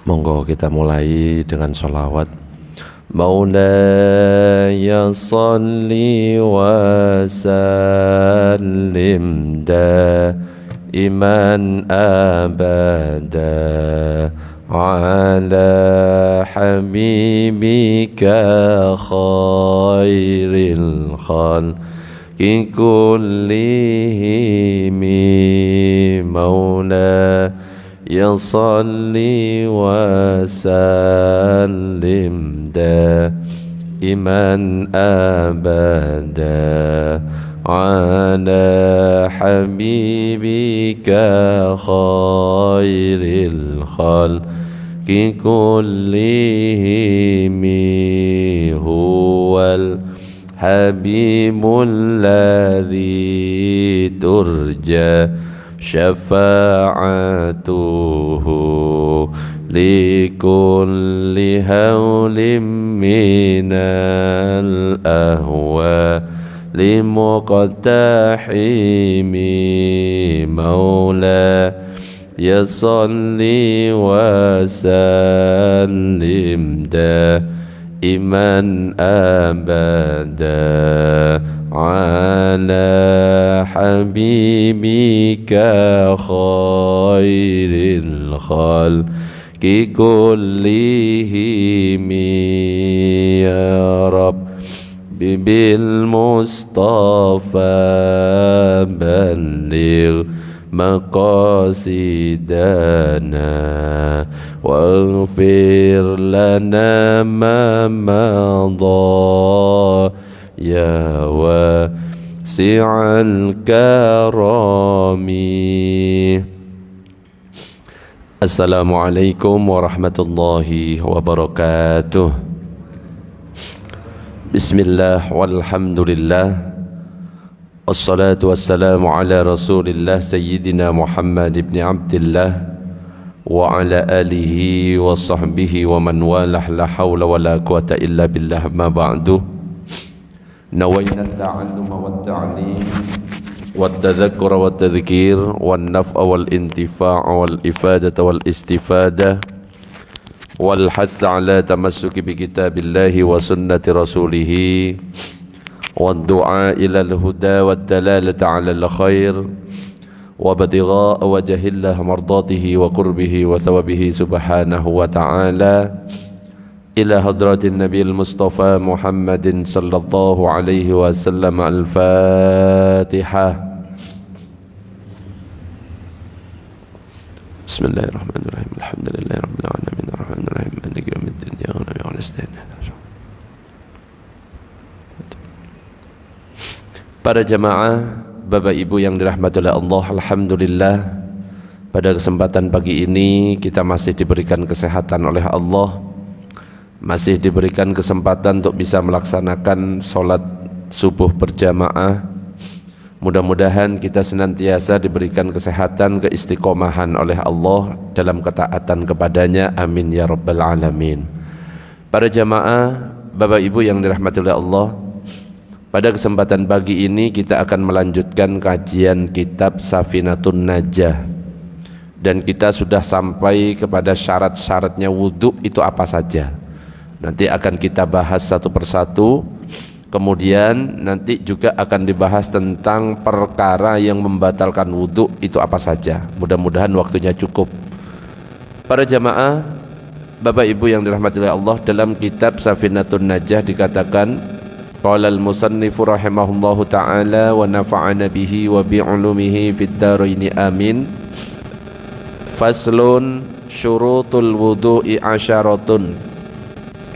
Monggo kita mulai dengan sholawat. Maulaya salli wa sallim daiman abada ala habibika khairil khalqi kullihim maula ya salli wa sallim daiman abada ala habibika khairil khalqi kullihim huwal habibul ladzi turja syafa'atuhu likulli hawlim minal ahwa limuqtahimi maula ya salli wa sallim daiman abada ala habibika khairil khalqi kullihim ya Rabbi bil Mustafa balligh maqasidana waghfir lana ma madha ya wasi'al karami. Assalamualaikum warahmatullahi wabarakatuh. Bismillah walhamdulillah wassalatu wassalamu ala rasulillah sayyidina Muhammad ibn Abdillah wa ala alihi wa sahbihi wa man walah la hawla wa la quwata illa billah ma ba'du. Nawayna ta'alluma wa ta'lim wa tadhakkura wa tadhkir wa naf'a wal intifa'a wal ifadata wal istifada wal hassa ala tamassuki bi kitabillahi wa sunnati rasulihi wa du'a ila al huda wa dalalata ala al khair wa batigha'a wajhillah mardatihi wa qurbihi wa thawabihi subhanahu wa ta'ala ila hadratin nabiyil mustafa Muhammadin sallallahu alaihi wasallam. Al-Fatihah. Bismillahirrahmanirrahim. Alhamdulillahi rabbil alamin arrahmanir rahim maliki yaumiddin iyyaka na'budu wa iyyaka nasta'in. Para jamaah, Bapak Ibu yang dirahmati oleh Allah, alhamdulillah pada kesempatan pagi ini kita masih diberikan kesehatan oleh Allah, masih diberikan kesempatan untuk bisa melaksanakan sholat subuh berjamaah. Mudah-mudahan kita senantiasa diberikan kesehatan, keistiqomahan oleh Allah dalam ketaatan kepadanya. Amin ya rabbal alamin. Para jamaah, Bapak Ibu yang dirahmati oleh Allah, pada kesempatan pagi ini kita akan melanjutkan kajian kitab Safinatun Najah, dan kita sudah sampai kepada syarat-syaratnya wudhu itu apa saja. Nanti akan kita bahas satu persatu. Kemudian nanti juga akan dibahas tentang perkara yang membatalkan wudhu itu apa saja. Mudah-mudahan waktunya cukup. Para jamaah, Bapak Ibu yang dirahmati oleh Allah, dalam kitab Safinatun Najah dikatakan, qala al-musannifu rahimahullahu ta'ala wa nafa'ana bihi wa bi'ulumihi fid daraini amin. Faslun syurutul wudu'i asyaratun.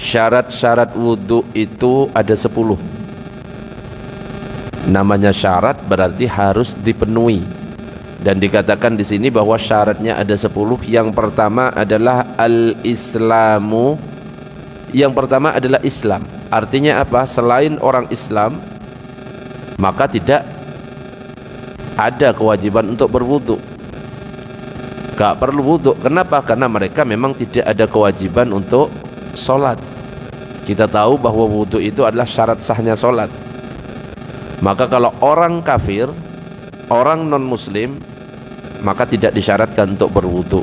Syarat-syarat wudhu itu ada 10. Namanya syarat berarti harus dipenuhi. Dan dikatakan di sini bahwa syaratnya ada 10. Yang pertama adalah al-islamu. Yang pertama adalah Islam. Artinya apa? Selain orang Islam, maka tidak ada kewajiban untuk berwudhu. Gak perlu wudhu. Kenapa? Karena mereka memang tidak ada kewajiban untuk sholat. Kita tahu bahwa wudhu itu adalah syarat sahnya sholat. Maka kalau orang kafir, orang non muslim, maka tidak disyaratkan untuk berwudhu.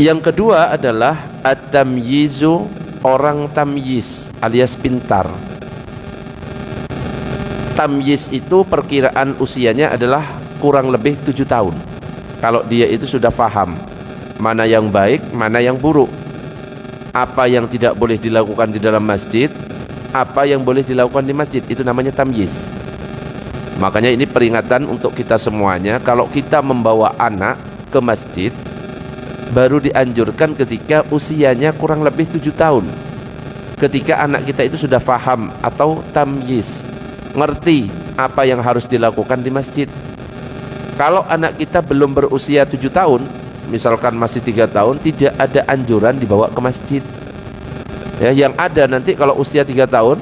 Yang kedua adalah at-tamyizu, orang tamyiz alias pintar. Tamyiz itu perkiraan usianya adalah kurang lebih 7 tahun. Kalau dia itu sudah faham mana yang baik, mana yang buruk, apa yang tidak boleh dilakukan di dalam masjid, apa yang boleh dilakukan di masjid, itu namanya tamyiz. Makanya ini peringatan untuk kita semuanya, kalau kita membawa anak ke masjid, baru dianjurkan ketika usianya kurang lebih 7 tahun. Ketika anak kita itu sudah faham atau tamyiz, ngerti apa yang harus dilakukan di masjid. Kalau anak kita belum berusia 7 tahun, misalkan masih 3 tahun, tidak ada anjuran dibawa ke masjid. Ya, yang ada nanti kalau usia 3 tahun,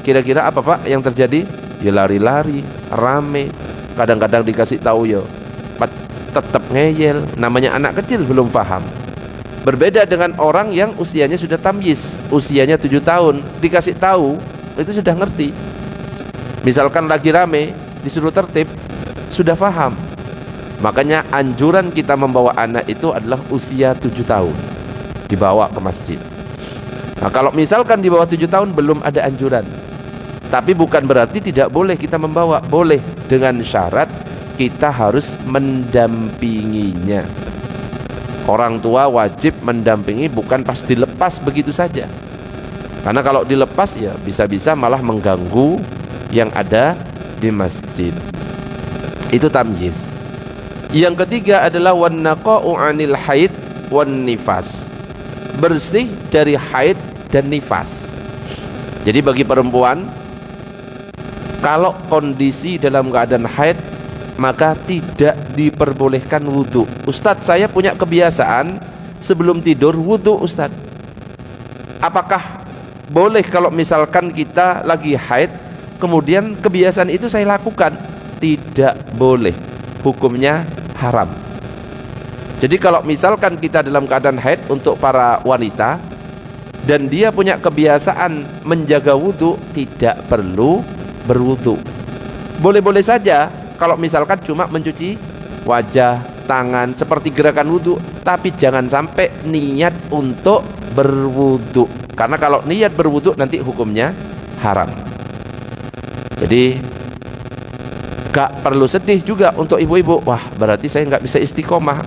kira-kira apa Pak yang terjadi? Ya lari-lari, rame, kadang-kadang dikasih tahu ya tetap ngeyel, namanya anak kecil belum paham. Berbeda dengan orang yang usianya sudah tamyiz, usianya 7 tahun, dikasih tahu itu sudah ngerti. Misalkan lagi rame, disuruh tertib, sudah paham. Makanya anjuran kita membawa anak itu adalah usia 7 tahun dibawa ke masjid. Nah, kalau misalkan di bawah 7 tahun belum ada anjuran, tapi bukan berarti tidak boleh kita membawa, boleh, dengan syarat kita harus mendampinginya. Orang tua wajib mendampingi, bukan pas dilepas begitu saja. Karena kalau dilepas ya bisa-bisa malah mengganggu yang ada di masjid. Itu tamyiz. Yang ketiga adalah wan naqa'u 'anil haid wan nifas. Bersih dari haid dan nifas. Jadi bagi perempuan, kalau kondisi dalam keadaan haid, maka tidak diperbolehkan wudhu. Ustadz, saya punya kebiasaan sebelum tidur wudhu, Ustadz. Apakah boleh kalau misalkan kita lagi haid, kemudian kebiasaan itu saya lakukan? Tidak boleh, hukumnya haram. Jadi kalau misalkan kita dalam keadaan haid, untuk para wanita, dan dia punya kebiasaan menjaga wudhu, tidak perlu berwudhu. Boleh-boleh saja kalau misalkan cuma mencuci wajah, tangan, seperti gerakan wudhu, tapi jangan sampai niat untuk berwudhu, karena kalau niat berwudhu nanti hukumnya haram. Jadi gak perlu sedih juga untuk ibu-ibu, wah berarti saya nggak bisa istiqomah.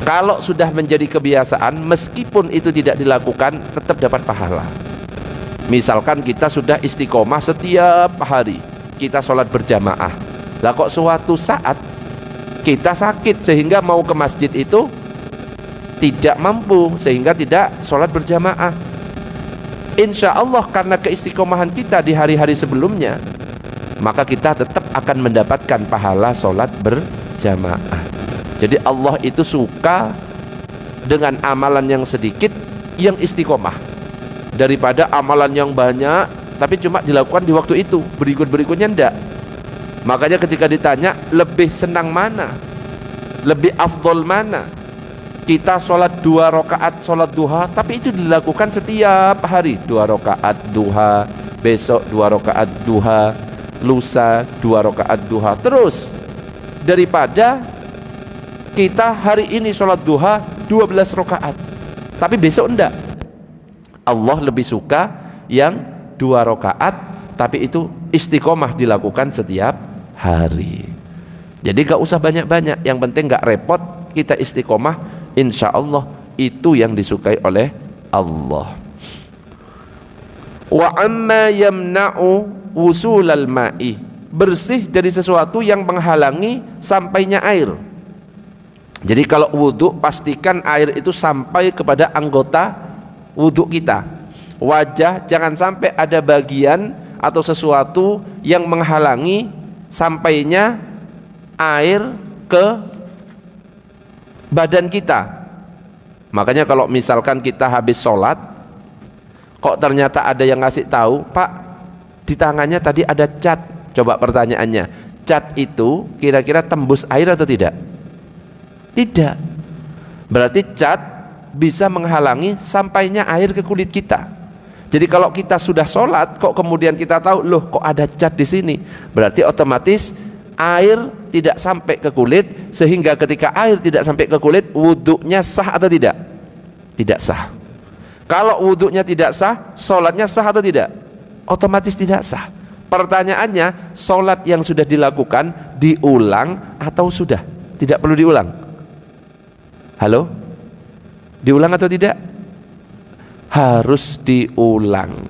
Kalau sudah menjadi kebiasaan, meskipun itu tidak dilakukan, tetap dapat pahala. Misalkan kita sudah istiqomah setiap hari, kita sholat berjamaah, lah kok suatu saat kita sakit sehingga mau ke masjid itu tidak mampu, sehingga tidak sholat berjamaah, insya Allah karena keistiqomahan kita di hari-hari sebelumnya, maka kita tetap akan mendapatkan pahala sholat berjamaah. Jadi Allah itu suka dengan amalan yang sedikit yang istiqomah, daripada amalan yang banyak tapi cuma dilakukan di waktu itu, berikut-berikutnya enggak. Makanya ketika ditanya lebih senang mana, lebih afdol mana, kita sholat 2 rakaat sholat duha, tapi itu dilakukan setiap hari, 2 rakaat duha, besok 2 rakaat duha, lusa 2 rakaat duha terus, daripada kita hari ini sholat duha 12 rakaat tapi besok enggak. Allah lebih suka yang 2 rakaat tapi itu istiqomah dilakukan setiap hari. Jadi gak usah banyak-banyak, yang penting gak repot, kita istiqomah, insya Allah itu yang disukai oleh Allah. Wa amma yamna'u wusulal ma'i, bersih dari sesuatu yang menghalangi sampainya air. Jadi kalau wudhu, pastikan air itu sampai kepada anggota wudhu kita. Wajah jangan sampai ada bagian atau sesuatu yang menghalangi sampainya air ke badan kita. Makanya kalau misalkan kita habis sholat, kok ternyata ada yang ngasih tahu, Pak, di tangannya tadi ada cat. Coba pertanyaannya, cat itu kira-kira tembus air atau tidak? Tidak. Berarti cat bisa menghalangi sampainya air ke kulit kita. Jadi kalau kita sudah sholat, kok kemudian kita tahu, loh kok ada cat di sini, berarti otomatis air tidak sampai ke kulit, sehingga ketika air tidak sampai ke kulit, wudhunya sah atau tidak? Tidak sah. Kalau wudhunya tidak sah, sholatnya sah atau tidak? Otomatis tidak sah. Pertanyaannya, sholat yang sudah dilakukan diulang atau sudah? Tidak perlu diulang. Halo? Diulang atau tidak? Harus diulang.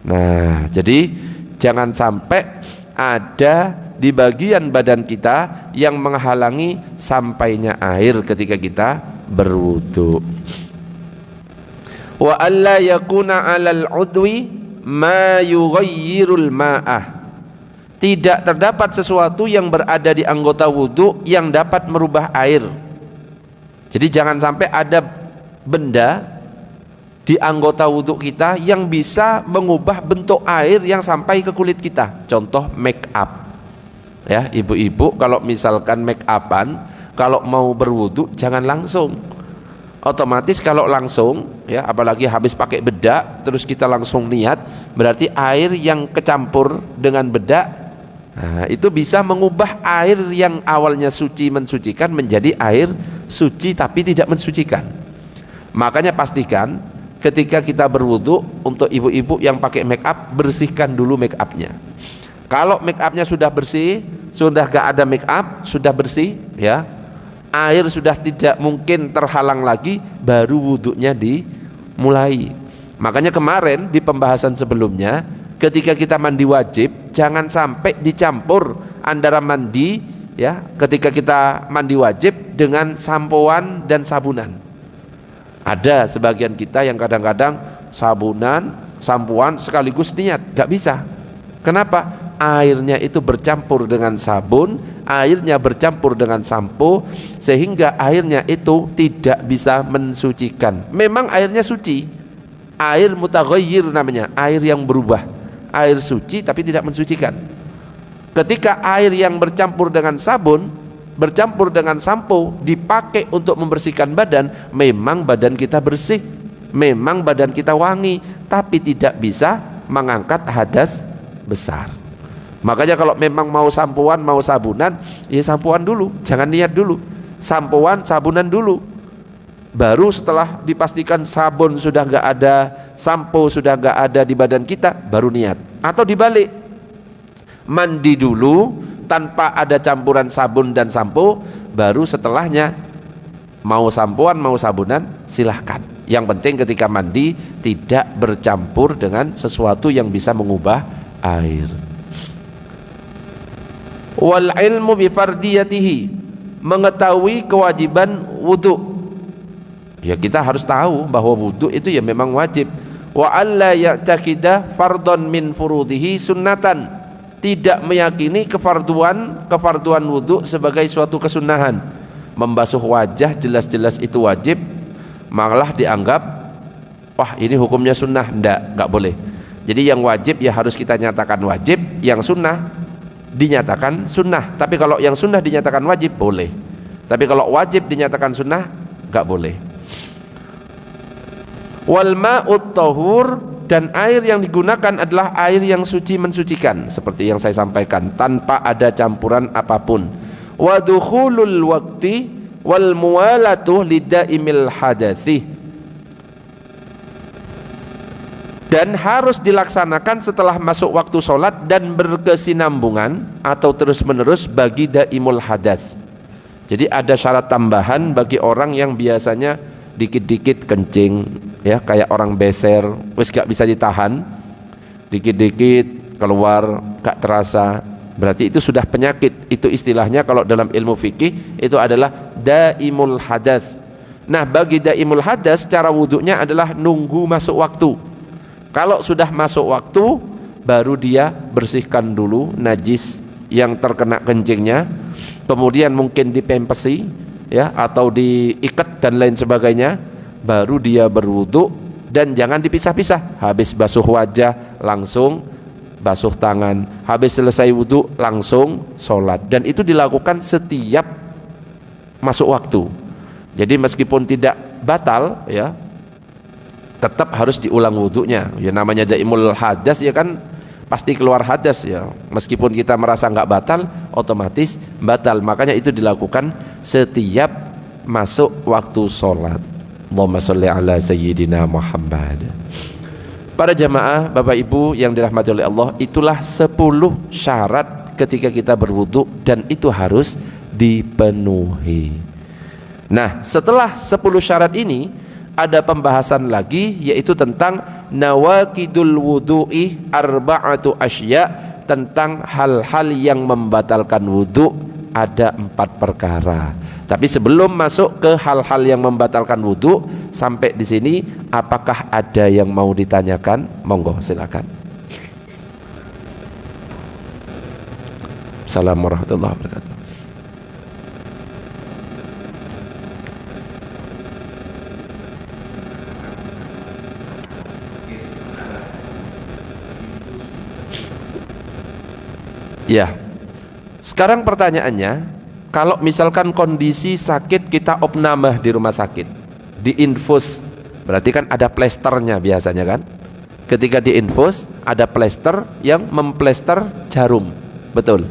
Nah, jadi jangan sampai ada di bagian badan kita yang menghalangi sampainya air ketika kita berwudu. Wa alla yakuna 'alal 'udwi ma yughayyirul ma'ah. Tidak terdapat sesuatu yang berada di anggota wudu yang dapat merubah air. Jadi jangan sampai ada benda di anggota wudu kita yang bisa mengubah bentuk air yang sampai ke kulit kita. Contoh make up. Ya, ibu-ibu kalau misalkan make upan, kalau mau berwudu jangan langsung. Otomatis kalau langsung, ya, apalagi habis pakai bedak terus kita langsung niat, berarti air yang kecampur dengan bedak, nah, itu bisa mengubah air yang awalnya suci mensucikan menjadi air suci tapi tidak mensucikan. Makanya pastikan ketika kita berwudu, untuk ibu-ibu yang pakai make up, bersihkan dulu make upnya. Kalau make upnya sudah bersih, sudah gak ada make up, sudah bersih, ya, air sudah tidak mungkin terhalang lagi, baru wudunya dimulai. Makanya kemarin di pembahasan sebelumnya, ketika kita mandi wajib, jangan sampai dicampur antara mandi, ya, ketika kita mandi wajib dengan sampoan dan sabunan. Ada sebagian kita yang kadang-kadang sabunan, sampoan sekaligus niat, gak bisa. Kenapa? Airnya itu bercampur dengan sabun, airnya bercampur dengan sampo, sehingga airnya itu tidak bisa mensucikan. Memang airnya suci, air mutaghayyir namanya, air yang berubah, air suci tapi tidak mensucikan. Ketika air yang bercampur dengan sabun, bercampur dengan sampo dipakai untuk membersihkan badan, memang badan kita bersih, memang badan kita wangi, tapi tidak bisa mengangkat hadas besar. Makanya kalau memang mau sampoan, mau sabunan, ya sampoan dulu, jangan niat dulu. Sampoan, sabunan dulu. Baru setelah dipastikan sabun sudah gak ada, sampo sudah gak ada di badan kita, baru niat. Atau dibalik, mandi dulu tanpa ada campuran sabun dan sampo, baru setelahnya mau sampoan, mau sabunan, silahkan. Yang penting ketika mandi tidak bercampur dengan sesuatu yang bisa mengubah air. Wal ilmu bi fardiyatihi, mengetahui kewajiban wudu. Ya, kita harus tahu bahwa wudu itu ya memang wajib. Wa alla ya'taqida fardhan min furudihi sunnatan, tidak meyakini kefarduan wudu sebagai suatu kesunahan. Membasuh wajah jelas-jelas itu wajib, malah dianggap wah ini hukumnya sunnah. Enggak boleh. Jadi yang wajib ya harus kita nyatakan wajib, yang sunnah dinyatakan sunnah. Tapi kalau yang sunnah dinyatakan wajib boleh, tapi kalau wajib dinyatakan sunnah enggak boleh. Wal ma'ut tahur, dan air yang digunakan adalah air yang suci mensucikan, seperti yang saya sampaikan, tanpa ada campuran apapun. Wa dukhulul waqti wal muwalatu lidaimil hadathi, dan harus dilaksanakan setelah masuk waktu sholat dan berkesinambungan atau terus menerus bagi daimul hadas. Jadi ada syarat tambahan bagi orang yang biasanya dikit-dikit kencing, ya, kayak orang beser, wis gak bisa ditahan, dikit-dikit keluar gak terasa, berarti itu sudah penyakit. Itu istilahnya kalau dalam ilmu fikih itu adalah daimul hadas. Nah, bagi daimul hadas cara wudhunya adalah nunggu masuk waktu. Kalau sudah masuk waktu, baru dia bersihkan dulu najis yang terkena kencingnya, kemudian mungkin dipempesi, ya, atau diikat dan lain sebagainya, baru dia berwudu. Dan jangan dipisah-pisah, habis basuh wajah langsung basuh tangan, habis selesai wudu langsung sholat. Dan itu dilakukan setiap masuk waktu. Jadi meskipun tidak batal, ya, tetap harus diulang wudunya. Ya namanya daimul hadas, ya kan, pasti keluar hadas ya. Meskipun kita merasa nggak batal, otomatis batal. Makanya itu dilakukan setiap masuk waktu sholat. Allahumma sholli ala sayyidina Muhammad. Para jamaah, Bapak Ibu yang dirahmati oleh Allah, itulah 10 syarat ketika kita berwudu dan itu harus dipenuhi. Nah, setelah 10 syarat ini ada pembahasan lagi, yaitu tentang nawaqidul wudu'i arba'atu asya, tentang hal-hal yang membatalkan wudu ada 4 perkara. Tapi sebelum masuk ke hal-hal yang membatalkan wudu, sampai di sini apakah ada yang mau ditanyakan? Monggo silakan. Assalamualaikum warahmatullahi wabarakatuh. Ya, sekarang pertanyaannya, kalau misalkan kondisi sakit kita opnamah di rumah sakit, diinfus, berarti kan ada plesternya biasanya kan? Ketika diinfus ada plester yang memplester jarum, betul?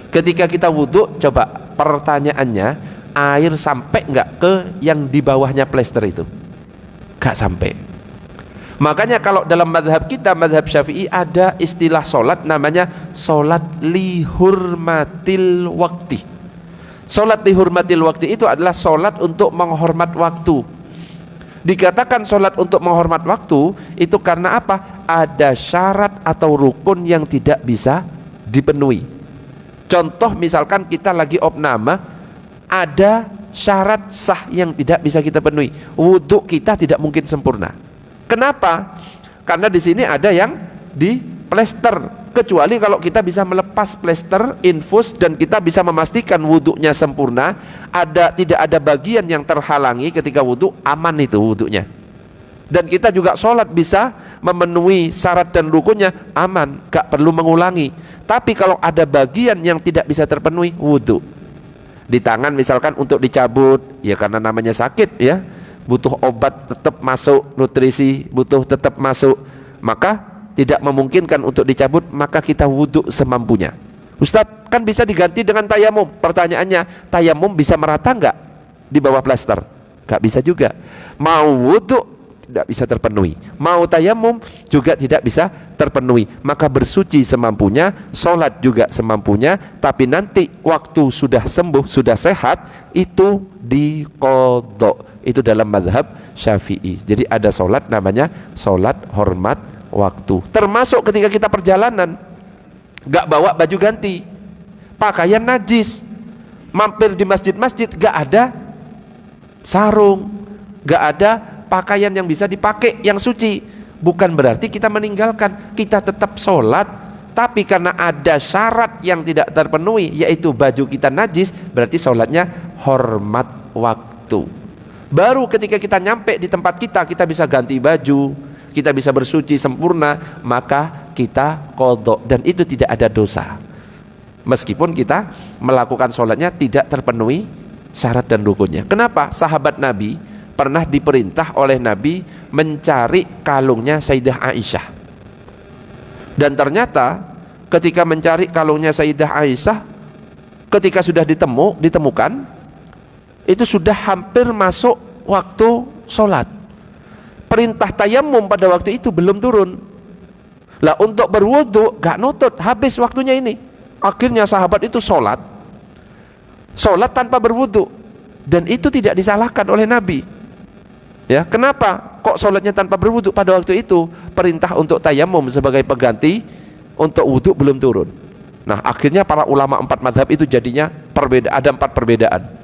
Ketika kita wudhu, coba pertanyaannya, air sampai nggak ke yang di bawahnya plester itu? Nggak sampai. Makanya kalau dalam mazhab kita, mazhab Syafi'i, ada istilah solat namanya solat lihurmatil wakti. Solat lihurmatil wakti itu adalah solat untuk menghormat waktu. Dikatakan solat untuk menghormat waktu itu karena apa? Ada syarat atau rukun yang tidak bisa dipenuhi. Contoh misalkan kita lagi opnama, ada syarat sah yang tidak bisa kita penuhi. Wudhu kita tidak mungkin sempurna. Kenapa? Karena di sini ada yang di plester. Kecuali kalau kita bisa melepas plester, infus, dan kita bisa memastikan wudhunya sempurna, tidak ada bagian yang terhalangi ketika wudhu, aman itu wudhunya. Dan kita juga sholat bisa memenuhi syarat dan rukunnya, aman, gak perlu mengulangi. Tapi kalau ada bagian yang tidak bisa terpenuhi, wudhu. Di tangan misalkan untuk dicabut, ya karena namanya sakit ya, butuh obat tetap masuk, nutrisi butuh tetap masuk, maka tidak memungkinkan untuk dicabut, maka kita wudhu semampunya. Ustadz, kan bisa diganti dengan tayamum. Pertanyaannya, tayamum bisa merata nggak di bawah plester? Nggak bisa juga. Mau wudhu tidak bisa terpenuhi, mau tayamum juga tidak bisa terpenuhi. Maka bersuci semampunya, sholat juga semampunya, tapi nanti waktu sudah sembuh, sudah sehat, itu diqodho. Itu dalam mazhab Syafi'i. Jadi ada sholat namanya sholat hormat waktu. Termasuk ketika kita perjalanan, gak bawa baju ganti, pakaian najis, mampir di masjid-masjid, gak ada sarung, gak ada pakaian yang bisa dipakai yang suci. Bukan berarti kita meninggalkan, kita tetap sholat, tapi karena ada syarat yang tidak terpenuhi, yaitu baju kita najis, berarti sholatnya hormat waktu. Baru ketika kita nyampe di tempat kita bisa ganti baju, kita bisa bersuci sempurna, maka kita qodho, dan itu tidak ada dosa. Meskipun kita melakukan sholatnya tidak terpenuhi syarat dan rukunnya. Kenapa? Sahabat Nabi pernah diperintah oleh Nabi mencari kalungnya Sayyidah Aisyah. Dan ternyata ketika mencari kalungnya Sayyidah Aisyah, ketika sudah ditemukan, itu sudah hampir masuk waktu sholat. Perintah tayamum pada waktu itu belum turun. Lah untuk berwudu gak nutut, habis waktunya ini. Akhirnya sahabat itu sholat tanpa berwudu, dan itu tidak disalahkan oleh Nabi. Ya, kenapa? Kok sholatnya tanpa berwudu? Pada waktu itu perintah untuk tayamum sebagai pengganti untuk wudu belum turun. Nah, akhirnya para ulama 4 mazhab itu jadinya ada 4 perbedaan.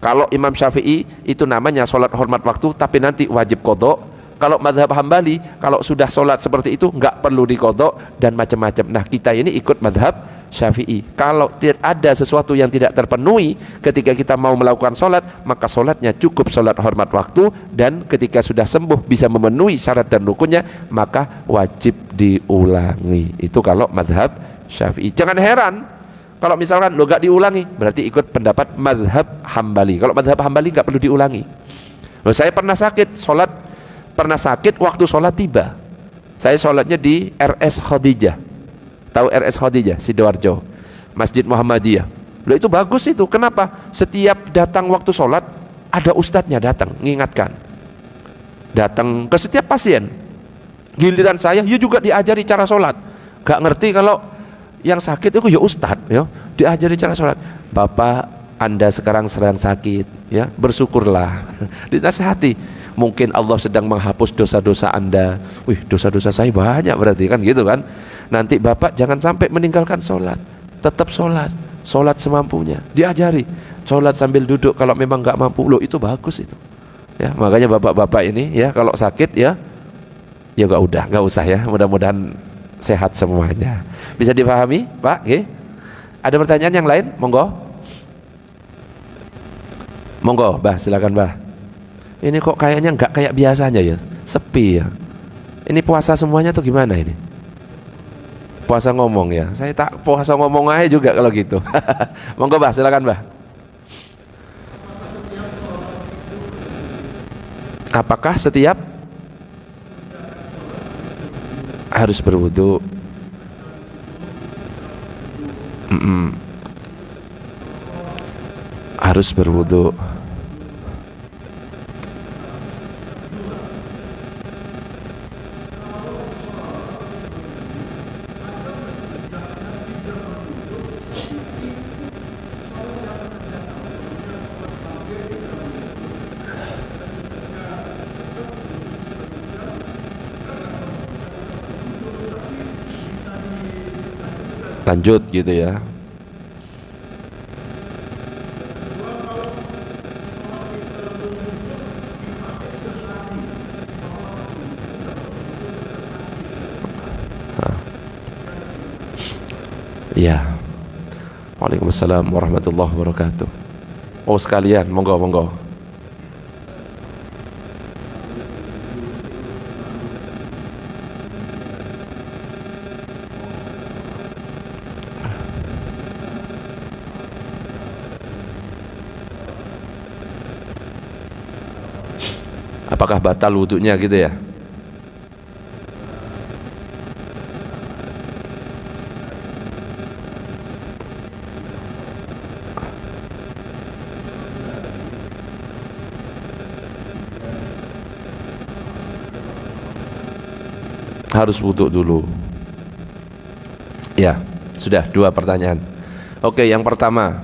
Kalau Imam Syafi'i itu namanya sholat hormat waktu, tapi nanti wajib qodho. Kalau mazhab Hambali, kalau sudah sholat seperti itu nggak perlu diqodho dan macam-macam. Nah, kita ini ikut mazhab Syafi'i. Kalau ada sesuatu yang tidak terpenuhi ketika kita mau melakukan sholat, maka sholatnya cukup sholat hormat waktu, dan ketika sudah sembuh bisa memenuhi syarat dan rukunnya, maka wajib diulangi. Itu kalau mazhab Syafi'i. Jangan heran kalau misalkan lo gak diulangi, berarti ikut pendapat mazhab Hambali. Kalau mazhab Hambali gak perlu diulangi. Loh, saya pernah sakit waktu sholat tiba. Saya sholatnya di RS Khadijah, Tahu RS Khadijah Sidoarjo, Masjid Muhammadiyah. Loh itu bagus itu. Kenapa? Setiap datang waktu sholat ada ustadznya datang mengingatkan. Datang ke setiap pasien. Giliran saya, ya juga diajari cara sholat. Gak ngerti kalau yang sakit itu ya ustadz, ya diajari cara sholat. Bapak, Anda sekarang sedang sakit, ya bersyukurlah. Dinasihati. Mungkin Allah sedang menghapus dosa-dosa Anda. Wih, dosa-dosa saya banyak berarti kan gitu kan. Nanti Bapak jangan sampai meninggalkan sholat. Tetap sholat, sholat semampunya. Diajari, sholat sambil duduk kalau memang nggak mampu. Loh itu bagus itu. Ya, makanya bapak-bapak ini ya kalau sakit ya nggak usah ya. Mudah-mudahan sehat semuanya. Bisa dipahami, Pak? Oke. Ada pertanyaan yang lain? Monggo. Monggo, Bah, silakan, Bah. Ini kok kayaknya nggak kayak biasanya ya, sepi ya. Ini puasa semuanya tuh gimana ini? Puasa ngomong ya. Saya tak puasa ngomong aja juga kalau gitu. Monggo, Bah, silakan, Bah. Apakah setiap harus berwudu? Harus berwudu. Lanjut gitu ya. Ya. Waalaikumsalam warahmatullahi wabarakatuh. Oh sekalian, monggo monggo. Apakah batal wudhunya gitu ya? Harus wudhu dulu. Ya, sudah 2 pertanyaan. Oke, yang pertama,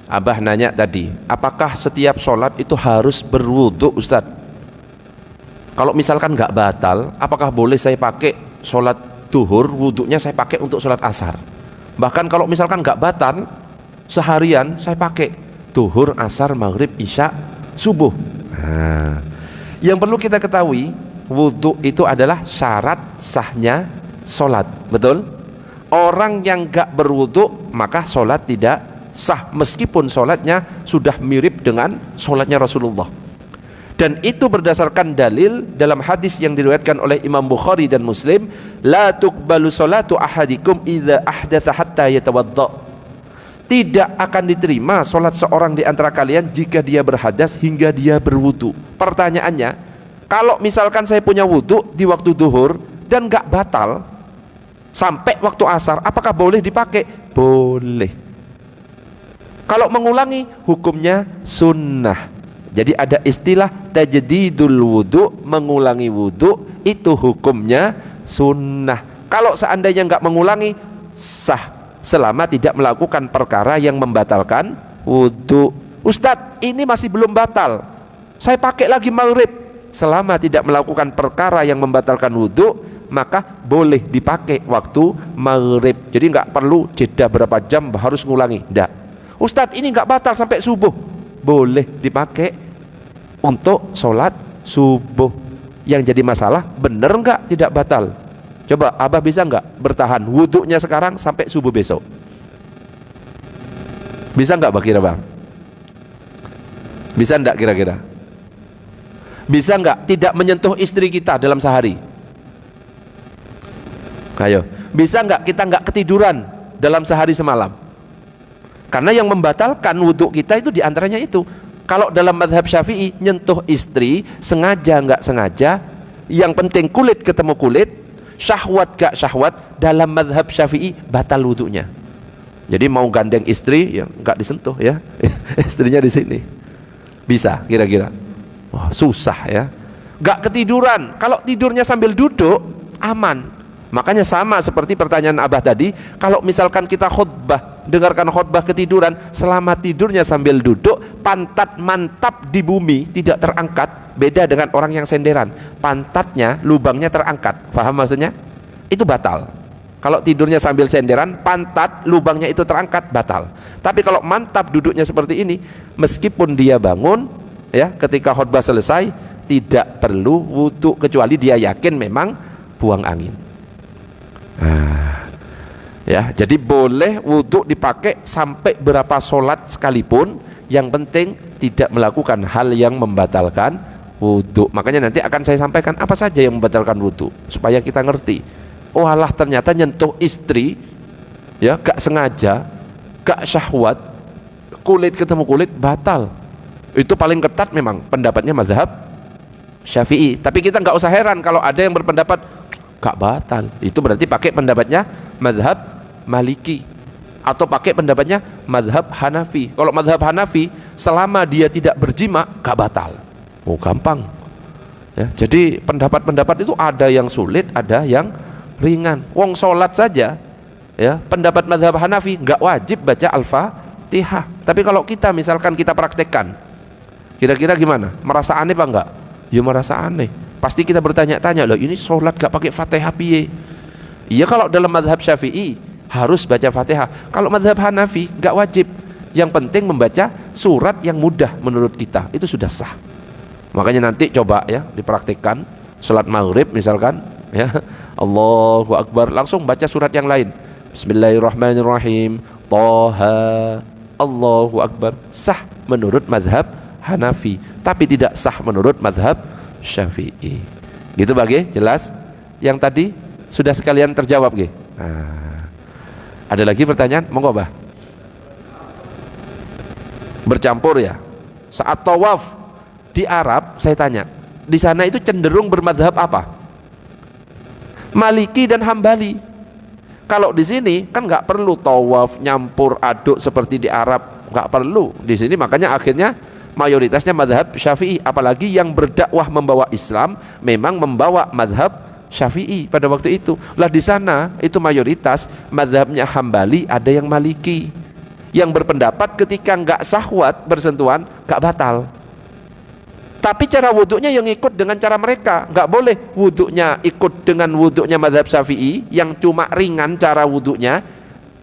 Abah nanya tadi, apakah setiap sholat itu harus berwudhu, Ustadz? Kalau misalkan nggak batal, apakah boleh saya pakai sholat duhur, wudhunya saya pakai untuk sholat asar? Bahkan kalau misalkan nggak batal, seharian saya pakai duhur, asar, maghrib, isya, subuh. Nah, yang perlu kita ketahui, wudhu itu adalah syarat sahnya sholat, betul? Orang yang nggak berwudhu maka sholat tidak sah, meskipun sholatnya sudah mirip dengan sholatnya Rasulullah. Dan itu berdasarkan dalil dalam hadis yang diriwayatkan oleh Imam Bukhari dan Muslim, la tuqbalu sholatu ahadikum idza ahdatsa hatta yatawadda. Tidak akan diterima sholat seorang di antara kalian jika dia berhadas hingga dia berwudu. Pertanyaannya, kalau misalkan saya punya wudu di waktu duhur dan gak batal sampai waktu asar, apakah boleh dipakai? Boleh. Kalau mengulangi, hukumnya sunnah. Jadi ada istilah tajdidul wudu, mengulangi wudu, itu hukumnya sunnah. Kalau seandainya nggak mengulangi, sah selama tidak melakukan perkara yang membatalkan wudu. Ustadz, ini masih belum batal, saya pakai lagi maghrib. Selama tidak melakukan perkara yang membatalkan wudu, maka boleh dipakai waktu maghrib. Jadi nggak perlu jeda berapa jam harus ngulangi. Nggak. Ustadz, ini nggak batal sampai subuh, boleh dipakai untuk sholat subuh. Yang jadi masalah, bener nggak tidak batal? Coba Abah bisa nggak bertahan wudhunya sekarang sampai subuh besok? Bisa nggak kira Bang? Bisa nggak kira-kira? Bisa nggak tidak menyentuh istri kita dalam sehari? Ayo, bisa nggak kita nggak ketiduran dalam sehari semalam? Karena yang membatalkan wudhu kita itu diantaranya itu. Kalau dalam mazhab Syafi'i, nyentuh istri sengaja nggak sengaja, yang penting kulit ketemu kulit, syahwat gak syahwat, dalam mazhab Syafi'i batal wudunya. Jadi mau gandeng istri ya nggak disentuh ya, istrinya di sini. Bisa kira-kira? Wah, susah ya. Gak ketiduran. Kalau tidurnya sambil duduk aman. Makanya sama seperti pertanyaan Abah tadi, kalau misalkan kita khutbah, dengarkan khutbah ketiduran, selama tidurnya sambil duduk, pantat mantap di bumi, tidak terangkat. Beda dengan orang yang senderan, pantatnya, lubangnya terangkat. Faham maksudnya? Itu batal. Kalau tidurnya sambil senderan, pantat, lubangnya itu terangkat, batal. Tapi kalau mantap duduknya seperti ini, meskipun dia bangun, ya, ketika khutbah selesai, tidak perlu wudu kecuali dia yakin memang buang angin. Ya, jadi boleh wudhu dipakai sampai berapa sholat sekalipun, yang penting tidak melakukan hal yang membatalkan wudhu. Makanya nanti akan saya sampaikan apa saja yang membatalkan wudhu supaya kita ngerti. Oh alah, ternyata nyentuh istri ya gak sengaja, gak syahwat, kulit ketemu kulit batal. Itu paling ketat memang pendapatnya mazhab Syafi'i. Tapi kita nggak usah heran kalau ada yang berpendapat gak batal. Itu berarti pakai pendapatnya mazhab Maliki atau pakai pendapatnya mazhab Hanafi. Kalau mazhab Hanafi, selama dia tidak berjima gak batal. Oh gampang ya. Jadi pendapat-pendapat itu ada yang sulit, ada yang ringan. Wong sholat saja ya, pendapat mazhab Hanafi gak wajib baca Al-Fatihah. Tapi kalau kita misalkan kita praktekkan, kira-kira gimana? Merasa aneh apa enggak? Ya merasa aneh. Pasti kita bertanya-tanya, loh ini sholat gak pakai Fatihah piye? Iya, kalau dalam mazhab Syafi'i harus baca Fatihah. Kalau mazhab Hanafi gak wajib. Yang penting membaca surat yang mudah menurut kita, itu sudah sah. Makanya nanti coba ya dipraktikkan sholat maghrib misalkan ya, Allahu Akbar, langsung baca surat yang lain. Bismillahirrahmanirrahim, Toha, Allahu Akbar. Sah menurut mazhab Hanafi, tapi tidak sah menurut mazhab Syafi'i. Gitu bagi jelas? Yang tadi sudah sekalian terjawab ge. Ada lagi pertanyaan? Monggo Bah. Bercampur ya. Saat tawaf di Arab, saya tanya, di sana itu cenderung bermazhab apa? Maliki dan Hambali. Kalau di sini kan nggak perlu tawaf nyampur aduk seperti di Arab, nggak perlu. Di sini makanya akhirnya mayoritasnya mazhab Syafi'i. Apalagi yang berdakwah membawa Islam memang membawa mazhab Syafi'i pada waktu itu. Lah di sana itu mayoritas mazhabnya Hambali, ada yang Maliki, yang berpendapat ketika nggak syahwat bersentuhan nggak batal. Tapi cara wuduknya yang ikut dengan cara mereka, nggak boleh wuduknya ikut dengan wuduknya mazhab Syafi'i yang cuma ringan cara wuduknya,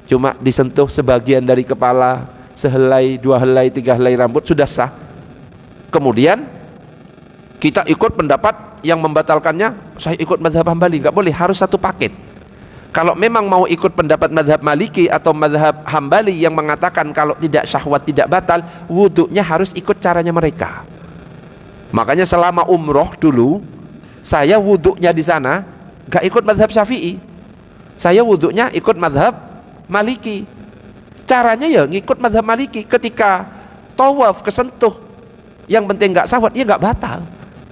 cuma disentuh sebagian dari kepala, sehelai, dua helai, tiga helai rambut sudah sah. Kemudian kita ikut pendapat yang membatalkannya, saya ikut mazhab Hambali, nggak boleh, harus satu paket. Kalau memang mau ikut pendapat mazhab Maliki atau mazhab Hambali yang mengatakan kalau tidak syahwat tidak batal, wuduknya harus ikut caranya mereka. Makanya selama umroh dulu, saya wuduknya di sana nggak ikut mazhab Syafi'i, saya wuduknya ikut mazhab Maliki. Caranya ya ngikut mazhab Maliki. Ketika tawaf kesentuh, yang penting nggak syahwat, ya nggak batal.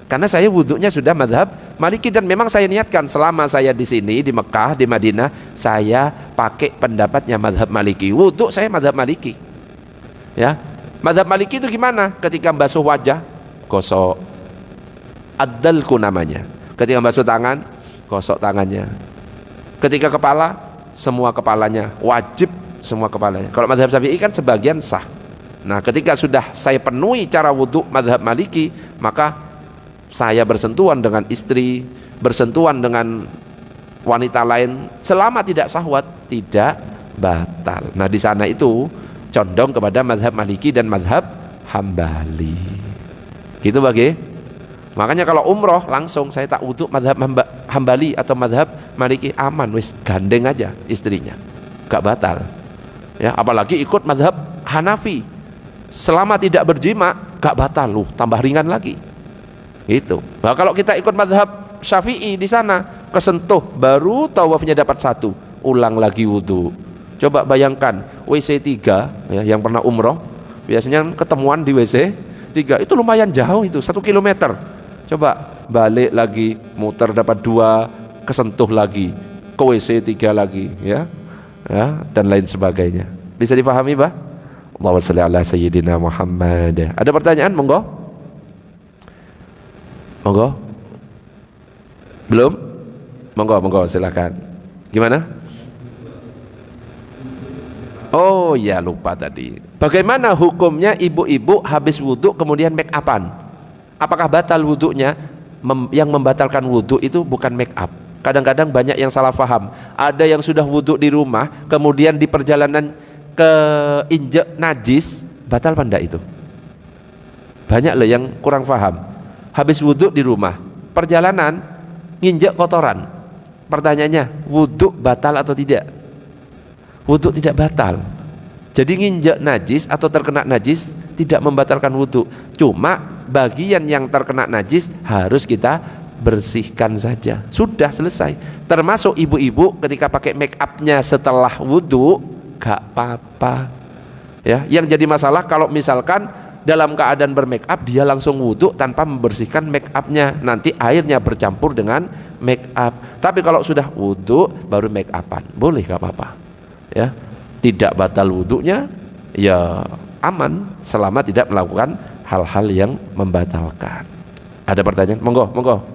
Karena saya wuduknya sudah mazhab Maliki, dan memang saya niatkan selama saya di sini di Mekah, di Madinah, saya pakai pendapatnya mazhab Maliki. Wuduk saya mazhab Maliki. Ya, mazhab Maliki itu gimana? Ketika basuh wajah, gosok, ad-dalku namanya. Ketika basuh tangan, gosok tangannya. Ketika kepala, semua kepalanya wajib, semua kepalanya. Kalau mazhab Syafi'i kan sebagian sah. Nah, ketika sudah saya penuhi cara wuduk mazhab Maliki, maka saya bersentuhan dengan istri, bersentuhan dengan wanita lain, selama tidak syahwat tidak batal. Nah di sana itu condong kepada mazhab Maliki dan mazhab Hambali. Gitu bagi. Makanya kalau umroh langsung saya tak wudhu mazhab Hambali atau mazhab Maliki, aman wis, gandeng aja istrinya, gak batal. Ya, apalagi ikut mazhab Hanafi, selama tidak berjima gak batal, loh tambah ringan lagi. Itu. Nah, kalau kita ikut mazhab Syafi'i di sana, kesentuh baru tawafnya dapat satu, ulang lagi wudhu. Coba bayangkan WC 3 ya, yang pernah umroh biasanya ketemuan di WC 3 itu lumayan jauh, itu 1 kilometer. Coba balik lagi muter dapat 2, kesentuh lagi, ke WC 3 lagi, ya, dan lain sebagainya. Bisa dipahami, Pak? Allahumma shalli ala sayyidina Muhammad. Ada pertanyaan? Monggo. Monggo. Belum? Monggo, silakan. Gimana? Oh ya, lupa tadi. Bagaimana hukumnya ibu-ibu habis wudhu kemudian make upan? Apakah batal wudhunya? Yang membatalkan wudhu itu bukan make up. Kadang-kadang banyak yang salah paham. Ada yang sudah wudhu di rumah, kemudian di perjalanan keinjek najis, batal apa enggak itu? Banyak loh yang kurang paham. Habis wudhu di rumah, perjalanan nginjek kotoran. Pertanyaannya, wudhu batal atau tidak? Wudhu tidak batal. Jadi nginjek najis atau terkena najis tidak membatalkan wudhu. Cuma bagian yang terkena najis harus kita bersihkan saja. Sudah selesai. Termasuk ibu-ibu ketika pakai make upnya setelah wudhu, gak apa-apa. Ya, yang jadi masalah kalau misalkan dalam keadaan bermake up dia langsung wudhu tanpa membersihkan make upnya, nanti airnya bercampur dengan make up. Tapi kalau sudah wudhu baru make upan, boleh, gak apa-apa. Ya, tidak batal wudhunya, ya aman selama tidak melakukan hal-hal yang membatalkan. Ada pertanyaan? Monggo.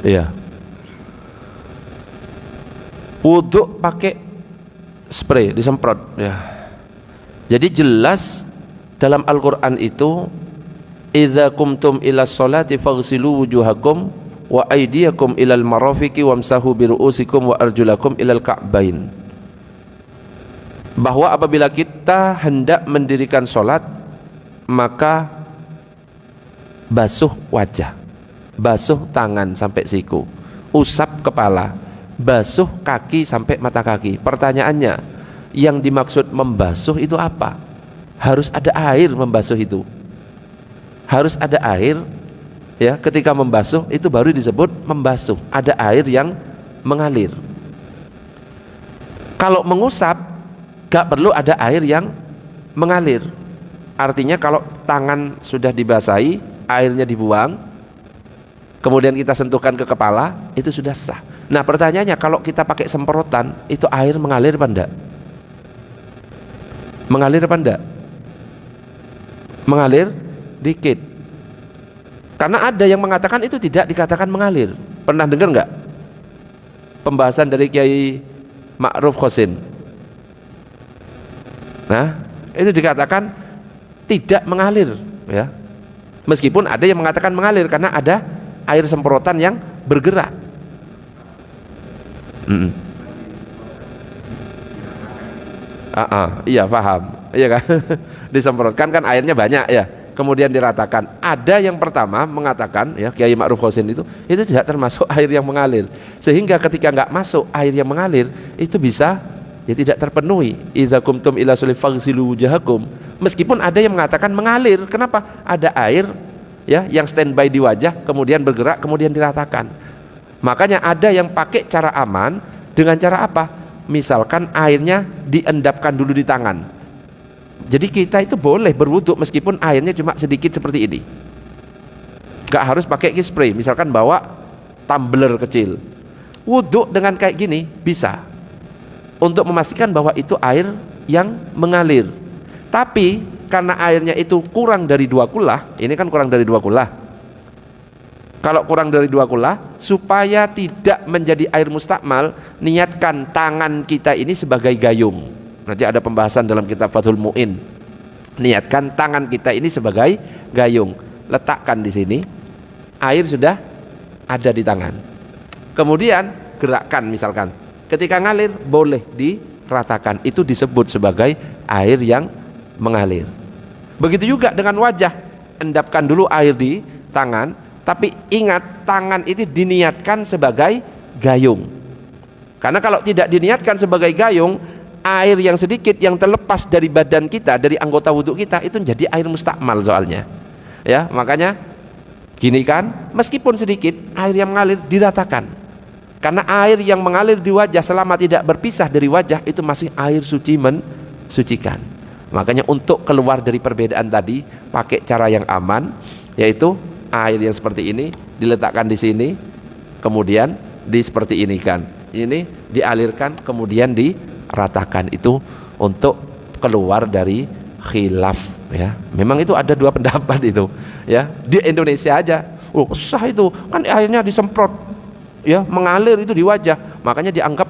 Iya. Wudhu pakai spray, disemprot, ya. Jadi jelas dalam Al-Qur'an itu, idza kumtum ila sholati faghsilu wujuhakum wa aydiyakum ilal marafiqi wamsahu bi ru'usikum wa arjulakum ilal ka'bain. Bahwa apabila kita hendak mendirikan sholat, maka basuh wajah, basuh tangan sampai siku, usap kepala, basuh kaki sampai mata kaki. Pertanyaannya, yang dimaksud membasuh itu apa? Harus ada air membasuh itu. Harus ada air, ya. Ketika membasuh itu baru disebut membasuh. Ada air yang mengalir. Kalau mengusap, gak perlu ada air yang mengalir. Artinya kalau tangan sudah dibasahi, airnya dibuang, kemudian kita sentuhkan ke kepala, itu sudah sah. Nah pertanyaannya, kalau kita pakai semprotan, itu air mengalir apa enggak? Mengalir apa enggak? Mengalir dikit. Karena ada yang mengatakan itu tidak dikatakan mengalir. Pernah dengar enggak pembahasan dari Kiai Ma'ruf Khosin? Nah, itu dikatakan tidak mengalir, ya. Meskipun ada yang mengatakan mengalir karena ada air semprotan yang bergerak. Iya, paham. Iya kan? Disemprotkan kan airnya banyak, ya. Kemudian diratakan. Ada yang pertama mengatakan, ya, Kiai Ma'ruf Khosin itu tidak termasuk air yang mengalir. Sehingga ketika nggak masuk air yang mengalir, itu bisa, ya, tidak terpenuhi. Idza kumtum ila sholati faghsilu wujuhakum. Meskipun ada yang mengatakan mengalir. Kenapa? Ada air, ya, yang standby di wajah, kemudian bergerak, kemudian diratakan. Makanya ada yang pakai cara aman dengan cara apa? Misalkan airnya diendapkan dulu di tangan. Jadi kita itu boleh berwudhu meskipun airnya cuma sedikit seperti ini. Gak harus pakai spray. Misalkan bawa tumbler kecil, wudhu dengan kayak gini bisa, untuk memastikan bahwa itu air yang mengalir. Tapi karena airnya itu kurang dari 2 kulah, ini kan kurang dari 2 kulah. Kalau kurang dari 2 kulah, supaya tidak menjadi air mustakmal, niatkan tangan kita ini sebagai gayung. Nanti ada pembahasan dalam kitab Fathul Mu'in. Niatkan tangan kita ini sebagai gayung. Letakkan di sini, air sudah ada di tangan. Kemudian gerakkan misalkan. Ketika ngalir boleh diratakan. Itu disebut sebagai air yang mengalir. Begitu juga dengan wajah. Endapkan dulu air di tangan, tapi ingat tangan itu diniatkan sebagai gayung. Karena kalau tidak diniatkan sebagai gayung, air yang sedikit yang terlepas dari badan kita, dari anggota wudhu kita, itu jadi air mustakmal soalnya. Ya, makanya gini kan, meskipun sedikit air yang mengalir diratakan, karena air yang mengalir di wajah selama tidak berpisah dari wajah itu masih air suci, mensucikan. Makanya untuk keluar dari perbedaan tadi pakai cara yang aman, yaitu air yang seperti ini diletakkan di sini, kemudian seperti ini kan, ini dialirkan kemudian diratakan, itu untuk keluar dari khilaf. Ya, memang itu ada dua pendapat itu. Ya, di Indonesia aja, oh sah itu kan airnya disemprot, ya mengalir itu di wajah, makanya dianggap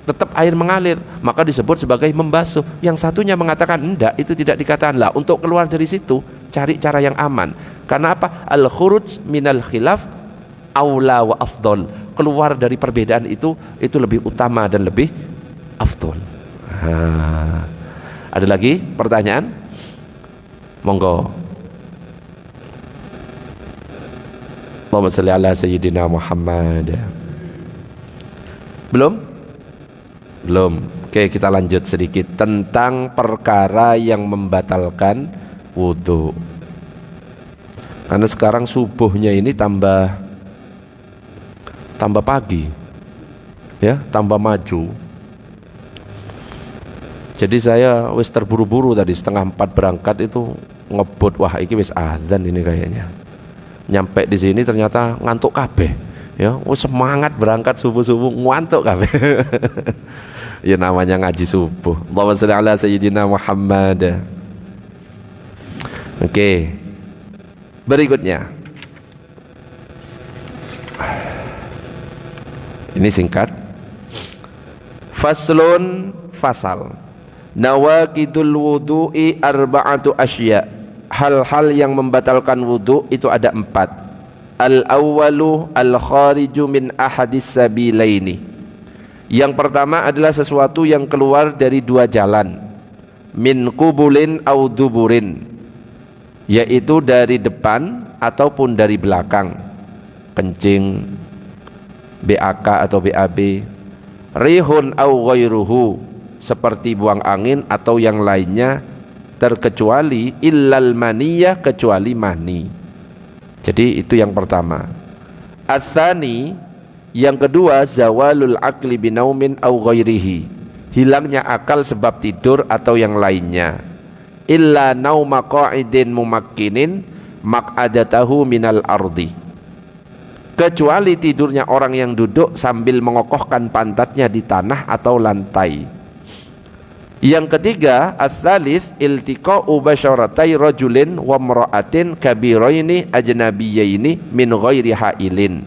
tetap air mengalir, maka disebut sebagai membasuh. Yang satunya mengatakan enggak, itu tidak dikatakan. Lah, untuk keluar dari situ cari cara yang aman. Karena apa? Al khuruj minal khilaf aula wa afdol. Keluar dari perbedaan itu lebih utama dan lebih afdol. Ada lagi pertanyaan? Monggo. Allahumma shalli ala sayyidina Muhammad. Belum? Oke, kita lanjut sedikit tentang perkara yang membatalkan wudhu. Karena sekarang subuhnya ini tambah pagi, ya, tambah maju. Jadi saya wis terburu-buru tadi, 3:30 berangkat itu ngebut, wah iki wis azan ini kayaknya. Nyampe di sini ternyata ngantuk kabeh. Ya, semangat berangkat subuh-subuh ngantuk kabeh. Ya namanya ngaji subuh. Allahumma shalli ala sayyidina Muhammad. Oke. Berikutnya. Ini singkat. Faslun, fasal. Nawaqidul wudu'i arba'atu asya. Hal-hal yang membatalkan wudu itu ada 4. Al-awwalu al-khariju min ahadis sabilaini. Yang pertama adalah sesuatu yang keluar dari 2 jalan. Min kubulin au duburin, yaitu dari depan ataupun dari belakang. Kencing, BAK atau BAB. Rihun au ghairuhu, seperti buang angin atau yang lainnya, terkecuali illal maniyah, kecuali mani. Jadi itu yang pertama. As-sani, yang kedua, zawalul akli binaumin au ghairihi, hilangnya akal sebab tidur atau yang lainnya. Illa nauma qa'idin mumakkinin maq'adatahu minal ardi, kecuali tidurnya orang yang duduk sambil mengokohkan pantatnya di tanah atau lantai. Yang ketiga, as-salis iltiqa'u basyaratai rajulin wa imra'atin kabiraini ajnabiyaini min ghairi hailin,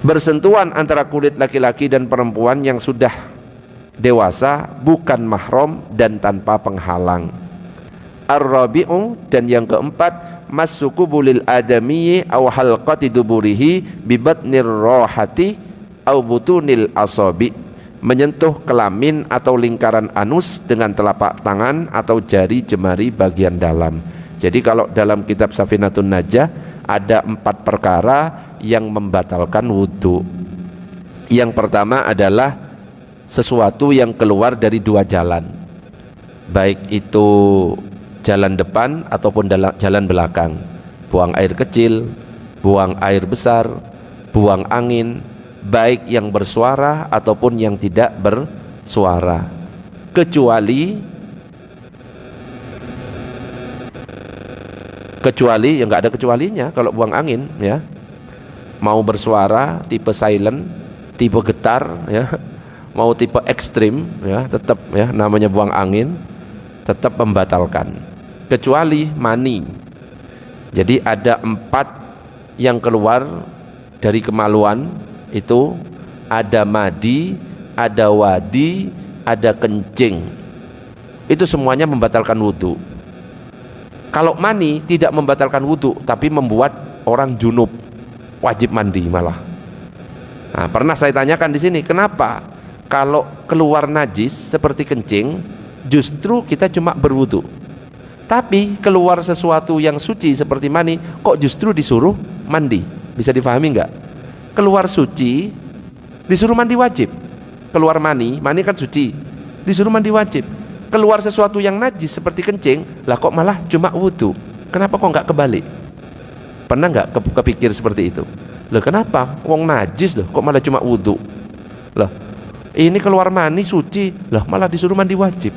bersentuhan antara kulit laki-laki dan perempuan yang sudah dewasa, bukan mahram dan tanpa penghalang. Ar-rabi'u, dan yang keempat, masukubulil adamiyyi aw halqati duburihi bi batnir rohati aw butunil asabi, menyentuh kelamin atau lingkaran anus dengan telapak tangan atau jari jemari bagian dalam. Jadi kalau dalam kitab Safinatun Najah ada 4 perkara yang membatalkan wudhu. Yang pertama adalah sesuatu yang keluar dari 2 jalan, baik itu jalan depan ataupun jalan belakang. Buang air kecil, buang air besar, buang angin, baik yang bersuara ataupun yang tidak bersuara, kecuali yang nggak ada kecualinya. Kalau buang angin, ya, mau bersuara tipe silent, tipe getar, ya, mau tipe ekstrim, ya, tetap, ya, namanya buang angin, tetap membatalkan, kecuali mani. Jadi ada 4 yang keluar dari kemaluan, itu ada madi, ada wadi, ada kencing. Itu semuanya membatalkan wudhu. Kalau mani tidak membatalkan wudhu, tapi membuat orang junub, wajib mandi malah. Nah, pernah saya tanyakan di sini, kenapa kalau keluar najis seperti kencing, justru kita cuma berwudhu, tapi keluar sesuatu yang suci seperti mani, kok justru disuruh mandi? Bisa difahami nggak? Keluar suci disuruh mandi wajib, keluar mani kan suci, disuruh mandi wajib. Keluar sesuatu yang najis seperti kencing, lah kok malah cuma wudu? Kenapa kok nggak kebalik? Pernah nggak kepikir seperti itu? Loh kenapa? Wong najis loh, kok malah cuma wudu? Loh ini keluar mani suci, loh malah disuruh mandi wajib.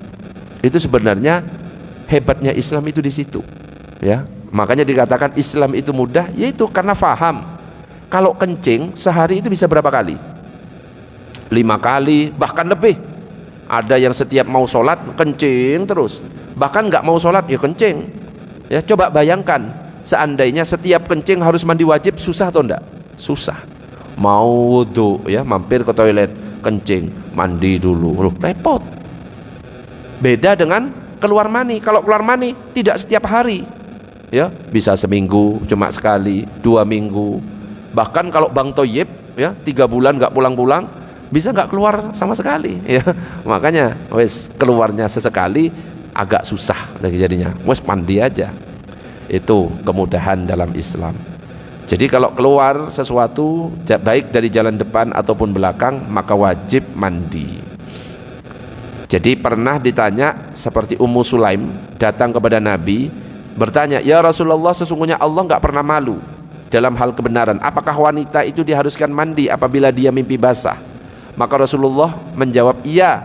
Itu sebenarnya hebatnya Islam itu di situ, ya. Makanya dikatakan Islam itu mudah, yaitu karena faham. Kalau kencing sehari itu bisa berapa kali? 5 kali, bahkan lebih. Ada yang setiap mau sholat kencing terus, bahkan nggak mau sholat ya kencing. Ya coba bayangkan, seandainya setiap kencing harus mandi wajib, susah atau enggak? Susah. Mau wudu ya mampir ke toilet, kencing, mandi dulu, loh, repot. Beda dengan keluar mani. Kalau keluar mani tidak setiap hari, ya bisa seminggu cuma sekali, 2 minggu. Bahkan kalau Bang Toyib ya 3 bulan nggak pulang-pulang, bisa nggak keluar sama sekali, ya. Makanya wes keluarnya sesekali agak susah jadinya, wes mandi aja. Itu kemudahan dalam Islam. Jadi kalau keluar sesuatu baik dari jalan depan ataupun belakang, maka wajib mandi. Jadi pernah ditanya seperti Ummu Sulaim datang kepada Nabi bertanya, ya Rasulullah, sesungguhnya Allah nggak pernah malu dalam hal kebenaran. Apakah wanita itu diharuskan mandi apabila dia mimpi basah? Maka Rasulullah menjawab, iya,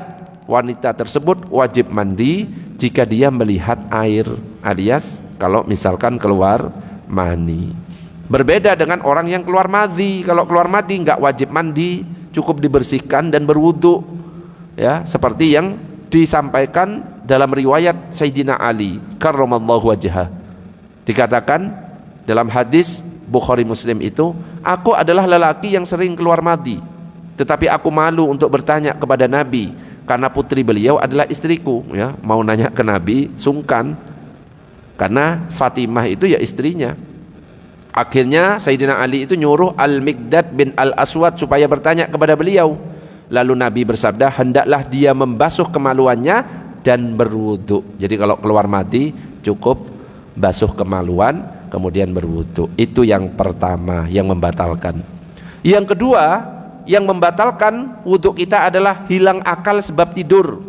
wanita tersebut wajib mandi jika dia melihat air, alias kalau misalkan keluar mani. Berbeda dengan orang yang keluar madhi. Kalau keluar madhi nggak wajib mandi, cukup dibersihkan dan berwudu, ya, seperti yang disampaikan dalam riwayat Sayyidina Ali karramallahu wajhah. Dikatakan dalam hadis Bukhari Muslim itu, aku adalah lelaki yang sering keluar madhi, tetapi aku malu untuk bertanya kepada Nabi karena putri beliau adalah istriku, ya. Mau nanya ke Nabi sungkan karena Fatimah itu ya istrinya. Akhirnya Sayyidina Ali itu nyuruh Al-Miqdad bin Al-Aswad supaya bertanya kepada beliau. Lalu Nabi bersabda, hendaklah dia membasuh kemaluannya dan berwudu. Jadi kalau keluar mati cukup basuh kemaluan kemudian berwudu. Itu yang pertama yang membatalkan. Yang kedua yang membatalkan wudu kita adalah hilang akal sebab tidur,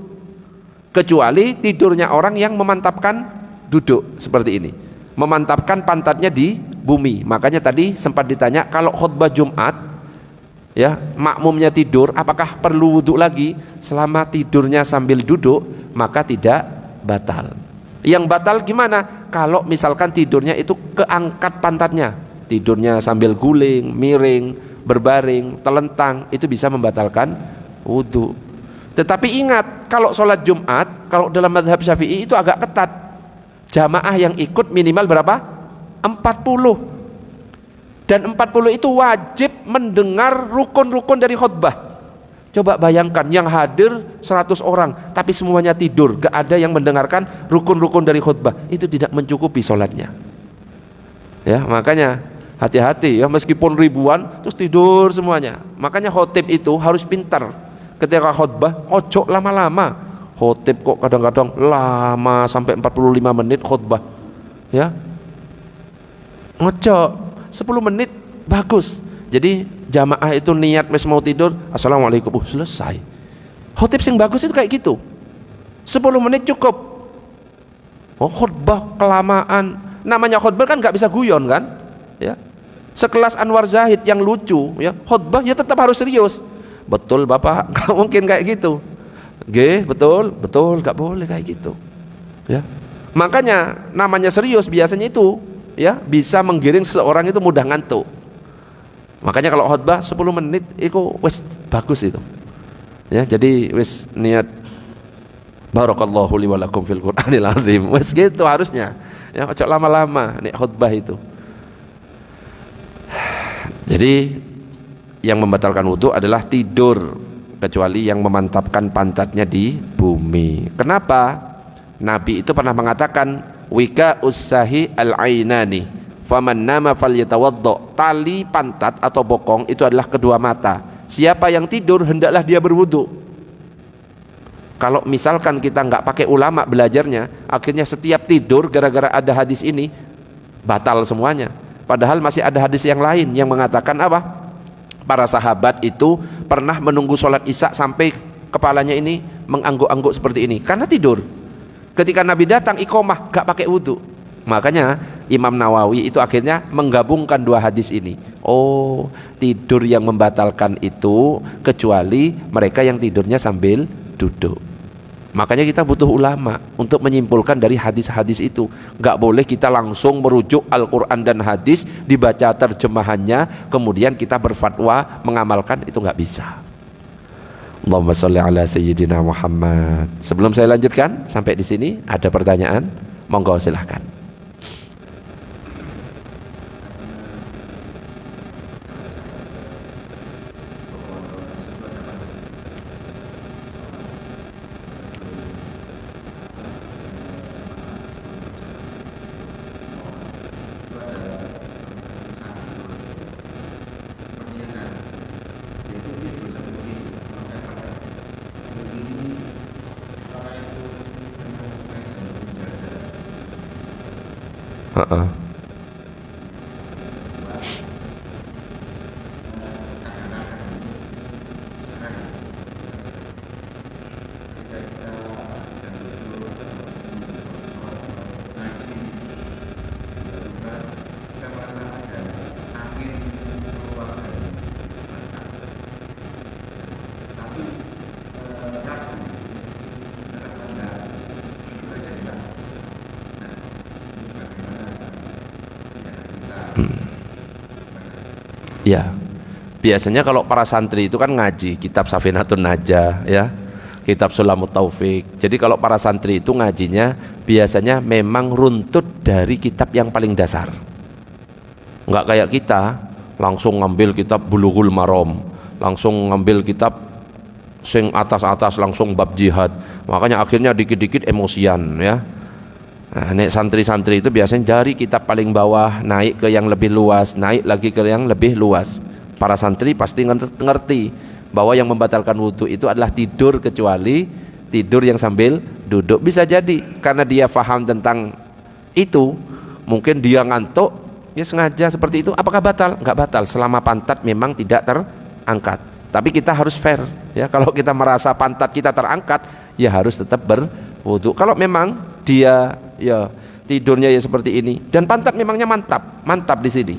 kecuali tidurnya orang yang memantapkan duduk seperti ini, memantapkan pantatnya di bumi. Makanya tadi sempat ditanya, kalau khutbah Jumat ya makmumnya tidur, apakah perlu wudu lagi? Selama tidurnya sambil duduk maka tidak batal. Yang batal gimana? Kalau misalkan tidurnya itu keangkat pantatnya, tidurnya sambil guling, miring, berbaring, telentang, itu bisa membatalkan wudu. Tetapi ingat, kalau sholat Jumat, kalau dalam mazhab Syafi'i itu agak ketat. Jamaah yang ikut minimal berapa? 40. Dan 40 itu wajib mendengar rukun-rukun dari khutbah. Coba bayangkan, yang hadir 100 orang, tapi semuanya tidur, gak ada yang mendengarkan rukun-rukun dari khutbah. Itu tidak mencukupi sholatnya. Ya, makanya hati-hati ya, meskipun ribuan terus tidur semuanya. Makanya khotib itu harus pintar ketika khutbah, ojo lama-lama. Khotib kok kadang-kadang lama sampai 45 menit khutbah, ya. Ojo 10 menit bagus. Jadi jamaah itu niat mes mau tidur, assalamualaikum, selesai. Khotib yang bagus itu kayak gitu, 10 menit cukup. Oh, khutbah kelamaan. Namanya khutbah kan nggak bisa guyon kan, ya. Sekelas Anwar Zahid yang lucu, ya, khutbah ya tetap harus serius. Betul Bapak, nggak mungkin kayak gitu. Betul, nggak boleh kayak gitu, ya. Makanya namanya serius biasanya itu, ya, bisa menggiring seseorang itu mudah ngantuk. Makanya kalau khutbah 10 menit itu wes bagus itu, ya. Jadi wes niat barakallahu li wa lakum fil Qur'anil azim, wes gitu harusnya, ya. Ojo lama-lama nih khutbah itu. Jadi yang membatalkan wudu adalah tidur, kecuali yang memantapkan pantatnya di bumi. Kenapa? Nabi itu pernah mengatakan, wika ussahi al-ainani faman nama falyatawaddo. Tali pantat atau bokong itu adalah kedua mata. Siapa yang tidur hendaklah dia berwudu. Kalau misalkan kita nggak pakai ulama belajarnya, akhirnya setiap tidur gara-gara ada hadis ini batal semuanya. Padahal masih ada hadis yang lain yang mengatakan apa? Para sahabat itu pernah menunggu sholat isya sampai kepalanya ini mengangguk-angguk seperti ini karena tidur. Ketika Nabi datang iqomah gak pakai wudhu. Makanya Imam Nawawi itu akhirnya menggabungkan dua hadis ini. Oh, tidur yang membatalkan itu kecuali mereka yang tidurnya sambil duduk. Makanya kita butuh ulama untuk menyimpulkan dari hadis-hadis itu. Gak boleh kita langsung merujuk Al-Quran dan hadis, dibaca terjemahannya, kemudian kita berfatwa mengamalkan, itu gak bisa. Allahumma sholli ala sayyidina Muhammad. Sebelum saya lanjutkan sampai di sini ada pertanyaan, monggo silahkan. Heeh. Ya, biasanya kalau para santri itu kan ngaji kitab Safinatun Najah, ya, kitab Sulamut Taufik. Jadi kalau para santri itu ngajinya biasanya memang runtut dari kitab yang paling dasar. Enggak kayak kita langsung ngambil kitab Bulughul Maram, langsung ngambil kitab sing atas-atas, langsung bab jihad. Makanya akhirnya dikit-dikit emosian, ya. Nah, nek santri-santri itu biasanya dari kitab paling bawah naik ke yang lebih luas, naik lagi ke yang lebih luas. Para santri pasti ngerti bahwa yang membatalkan wudhu itu adalah tidur, kecuali tidur yang sambil duduk. Bisa jadi karena dia faham tentang itu, mungkin dia ngantuk, ya sengaja seperti itu. Apakah batal? Enggak batal selama pantat memang tidak terangkat. Tapi kita harus fair, ya. Kalau kita merasa pantat kita terangkat, ya harus tetap berwudhu. Kalau memang dia ya tidurnya ya seperti ini dan pantat memangnya mantap di sini,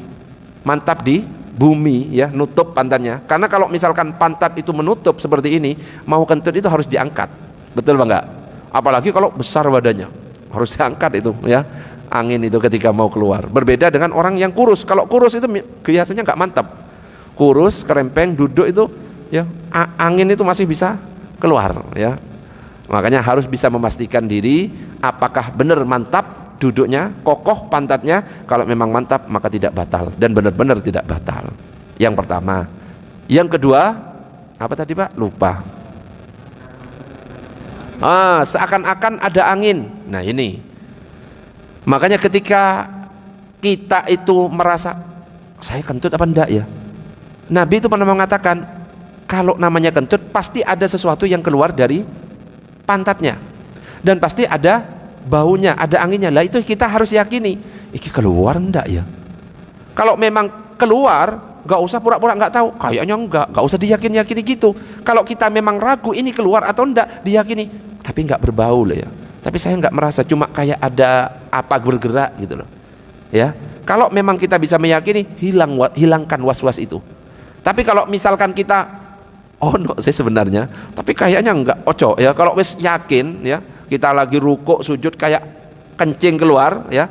mantap di bumi, ya, nutup pantatnya. Karena kalau misalkan pantat itu menutup seperti ini, mau kentut itu harus diangkat, betul Bang? Enggak? Apalagi kalau besar badannya harus diangkat itu, ya, angin itu ketika mau keluar. Berbeda dengan orang yang kurus. Kalau kurus itu biasanya nggak mantap, kurus kerempeng duduk itu, ya, angin itu masih bisa keluar, ya. Makanya harus bisa memastikan diri apakah benar mantap duduknya, kokoh pantatnya. Kalau memang mantap maka tidak batal dan benar-benar tidak batal. Yang pertama. Yang kedua, apa tadi Pak? Lupa. Seakan-akan ada angin. Nah ini. Makanya ketika kita itu merasa saya kentut apa enggak, ya? Nabi itu pernah mengatakan kalau namanya kentut pasti ada sesuatu yang keluar dari pantatnya dan pasti ada baunya, ada anginnya. Lah itu kita harus yakini, ini keluar enggak, ya? Kalau memang keluar, nggak usah pura-pura nggak tahu, kayaknya nggak usah diyakini gitu. Kalau kita memang ragu ini keluar atau enggak, diyakini, tapi nggak berbau lah, ya. Tapi saya nggak merasa, cuma kayak ada apa bergerak gitu loh, ya. Kalau memang kita bisa meyakini, hilangkan was-was itu. Tapi kalau misalkan kita saya sebenarnya, tapi kayaknya enggak, ojo, ya. Kalau wis yakin, ya, kita lagi rukuk sujud kayak kencing keluar, ya,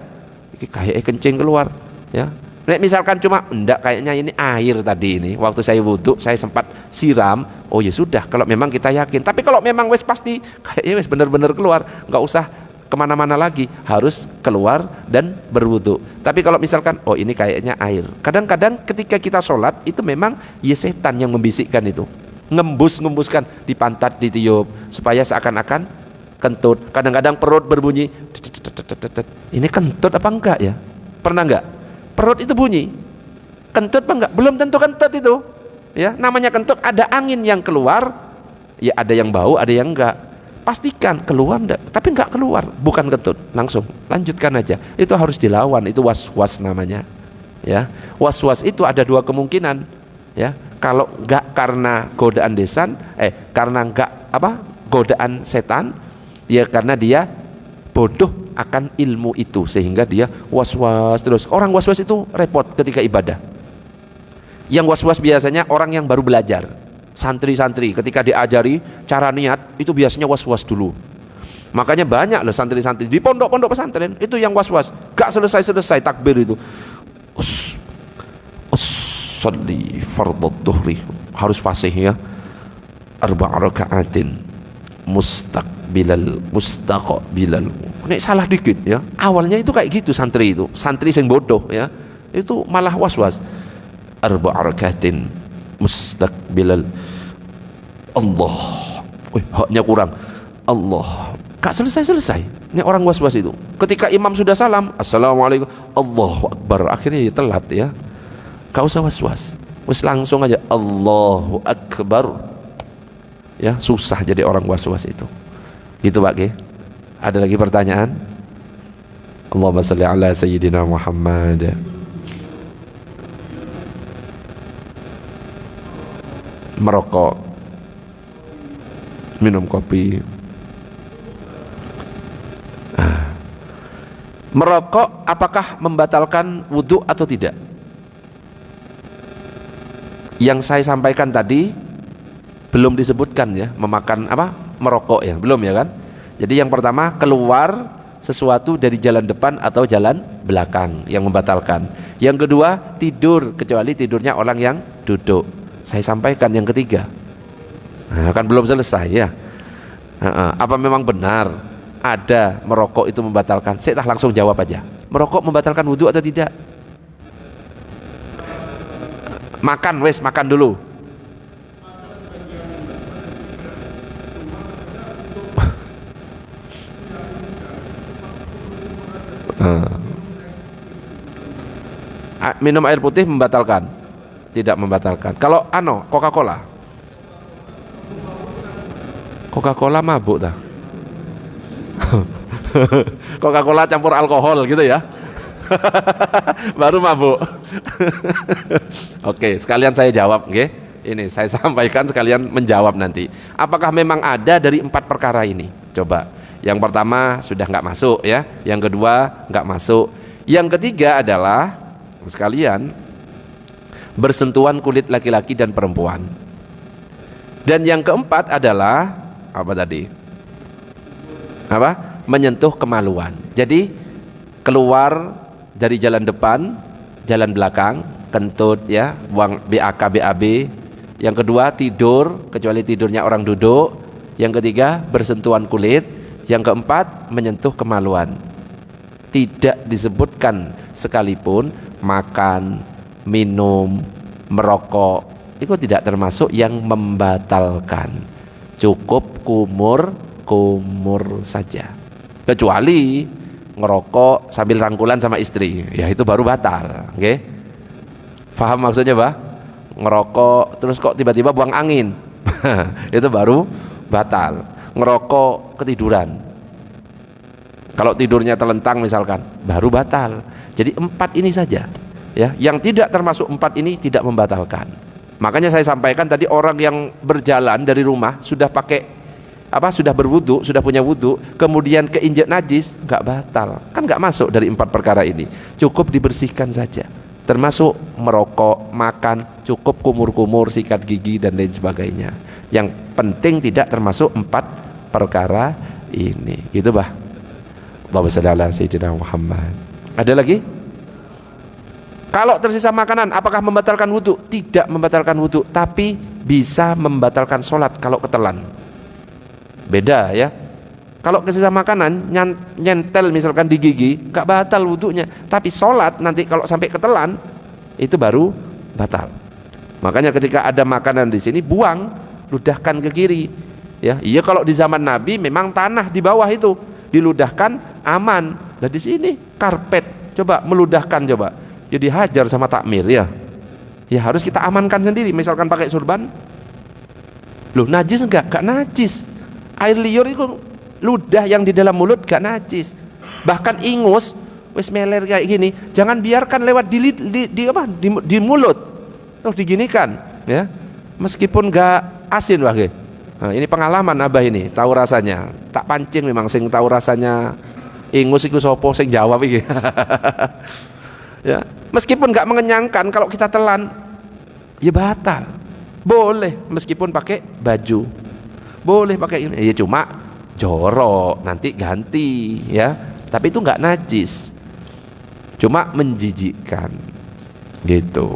kayak kencing keluar, ya. Nek misalkan cuma enggak, kayaknya ini air tadi ini waktu saya wudhu saya sempat siram, oh ya sudah, kalau memang kita yakin. Tapi kalau memang wis pasti kayaknya wis bener-bener keluar, nggak usah kemana-mana lagi, harus keluar dan berwudhu. Tapi kalau misalkan oh ini kayaknya air, kadang-kadang ketika kita sholat itu memang ya setan yang membisikkan itu, ngembuskan di pantat, ditiup supaya seakan-akan kentut. Kadang-kadang perut berbunyi, ini kentut apa enggak, ya? Pernah enggak perut itu bunyi kentut apa enggak? Belum tentu kentut itu, ya. Namanya kentut ada angin yang keluar, ya, ada yang bau, ada yang enggak. Pastikan keluar enggak, tapi enggak keluar, bukan kentut, langsung lanjutkan aja. Itu harus dilawan, itu was-was namanya, ya. Was-was itu ada dua kemungkinan, ya. Kalau enggak karena godaan karena enggak godaan setan, ya karena dia bodoh akan ilmu itu sehingga dia was-was terus. Orang was-was itu repot ketika ibadah. Yang was-was biasanya orang yang baru belajar, santri-santri ketika diajari cara niat itu biasanya was-was dulu. Makanya banyak loh santri-santri di pondok-pondok pesantren itu yang was-was, gak selesai-selesai takbir itu. Sholli fardhu dhuhri, harus fasih ya. Arba'a raka'atin mustaqbilal. Nek salah dikit ya. Awalnya itu kayak gitu santri itu. Santri yang bodoh ya. Itu malah was-was. Arba'a raka'atin mustaqbilal. Allah. Haknya kurang. Allah. Gak selesai-selesai. Ini orang was-was itu. Ketika imam sudah salam, assalamualaikum, Allahu Akbar. Akhirnya ya telat ya. Gak usah was-was. Wis langsung aja Allahu Akbar. Ya, susah jadi orang was-was itu. Gitu Pak Ki. Ada lagi pertanyaan? Allahumma shalli ala sayyidina Muhammad. Merokok, minum kopi. Merokok apakah membatalkan wudhu atau tidak? Yang saya sampaikan tadi belum disebutkan ya, merokok ya, belum ya kan? Jadi yang pertama keluar sesuatu dari jalan depan atau jalan belakang yang membatalkan. Yang kedua tidur, kecuali tidurnya orang yang duduk. Saya sampaikan yang ketiga. Nah, kan belum selesai ya. Apa memang benar ada merokok itu membatalkan? Saya langsung jawab aja. Merokok membatalkan wudhu atau tidak? Makan dulu. Minum air putih membatalkan? Tidak membatalkan. Kalau Coca-Cola mabuk dah. Coca-Cola campur alkohol gitu ya. Baru mabuk. Oke, sekalian saya jawab, oke? Ini saya sampaikan sekalian menjawab nanti. Apakah memang ada dari 4 perkara ini? Coba. Yang pertama sudah nggak masuk ya. Yang kedua nggak masuk. Yang ketiga adalah sekalian bersentuhan kulit laki-laki dan perempuan. Dan yang keempat adalah apa tadi? Menyentuh kemaluan. Jadi keluar dari jalan depan, jalan belakang, kentut ya, buang BAK BAB. Yang kedua tidur, kecuali tidurnya orang duduk. Yang ketiga bersentuhan kulit. Yang keempat menyentuh kemaluan. Tidak disebutkan sekalipun makan, minum, merokok itu tidak termasuk yang membatalkan. Cukup kumur saja. Kecuali ngerokok sambil rangkulan sama istri, ya itu baru batal. Oke? Faham maksudnya, Pak? Ngerokok terus kok tiba-tiba buang angin. Itu baru batal. Ngerokok ketiduran. Kalau tidurnya telentang misalkan, baru batal. Jadi 4 ini saja. Ya, yang tidak termasuk 4 ini tidak membatalkan. Makanya saya sampaikan tadi orang yang berjalan dari rumah sudah sudah berwudu, sudah punya wudu, kemudian keinjak najis, nggak batal, kan nggak masuk dari 4 perkara ini. Cukup dibersihkan saja, termasuk merokok, makan, cukup kumur-kumur, sikat gigi dan lain sebagainya. Yang penting tidak termasuk 4 perkara ini. Gitu bah. Allahumma shalli ala sayyidina Muhammad. Ada lagi? Kalau tersisa makanan, apakah membatalkan wudu? Tidak membatalkan wudu, tapi bisa membatalkan sholat kalau ketelan. Beda ya. Kalau tersisa makanan nyentel misalkan di gigi, gak batal wudunya, tapi sholat nanti kalau sampai ketelan itu baru batal. Makanya ketika ada makanan di sini, buang, ludahkan ke kiri. Ya, iya kalau di zaman Nabi memang tanah di bawah itu diludahkan aman. Nah di sini karpet, coba meludahkan coba. Jadi hajar sama takmir ya. Ya harus kita amankan sendiri. Misalkan pakai surban, loh najis enggak? Gak najis. Air liur itu ludah yang di dalam mulut gak najis. Bahkan ingus wis meler kayak gini, jangan biarkan lewat di mulut terus diginikan. ya. Meskipun nggak asin wage. Nah, ini pengalaman Abah ini, tahu rasanya. Tak pancing memang sing tahu rasanya ingus iku sapa sing jawab iki. Ya, meskipun nggak mengenyangkan kalau kita telan ya batal. Boleh meskipun pakai baju. Boleh pakai ini. Ya cuma jorok, nanti ganti ya. Tapi itu nggak najis. Cuma menjijikkan. Gitu.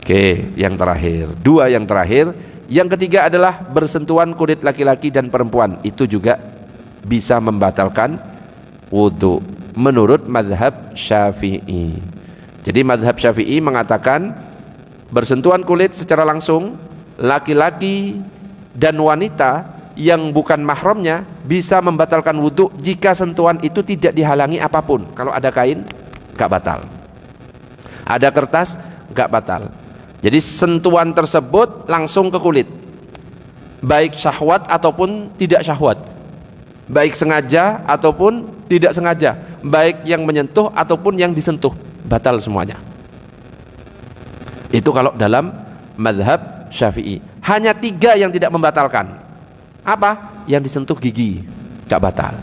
Oke, yang terakhir. Dua yang terakhir. Yang ketiga adalah bersentuhan kulit laki-laki dan perempuan. Itu juga bisa membatalkan wudu menurut mazhab Syafi'i. Jadi mazhab Syafi'i mengatakan bersentuhan kulit secara langsung laki-laki dan wanita yang bukan mahramnya bisa membatalkan wudu jika sentuhan itu tidak dihalangi apapun. Kalau ada kain gak batal, ada kertas gak batal. Jadi sentuhan tersebut langsung ke kulit, baik syahwat ataupun tidak syahwat, baik sengaja ataupun tidak sengaja, baik yang menyentuh ataupun yang disentuh, batal semuanya. Itu kalau dalam mazhab Syafi'i. Hanya tiga yang tidak membatalkan. Apa? Yang disentuh gigi gak batal,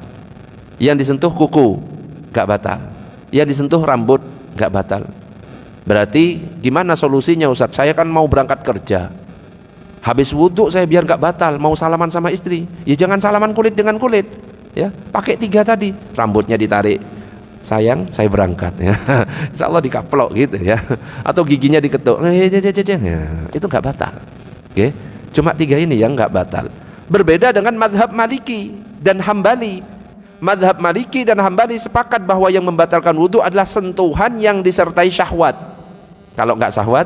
yang disentuh kuku gak batal, yang disentuh rambut gak batal. Berarti gimana solusinya Ustadz? Saya kan mau berangkat kerja, habis wudhu saya biar gak batal, mau salaman sama istri, ya jangan salaman kulit dengan kulit ya, pakai tiga tadi. Rambutnya ditarik, sayang saya berangkat ya. Insya Allah dikaplok gitu ya, atau giginya diketuk ya, itu gak batal. Oke, cuma tiga ini yang gak batal. Berbeda dengan mazhab Maliki dan Hambali. Mazhab Maliki dan Hambali sepakat bahwa yang membatalkan wudhu adalah sentuhan yang disertai syahwat. Kalau nggak syahwat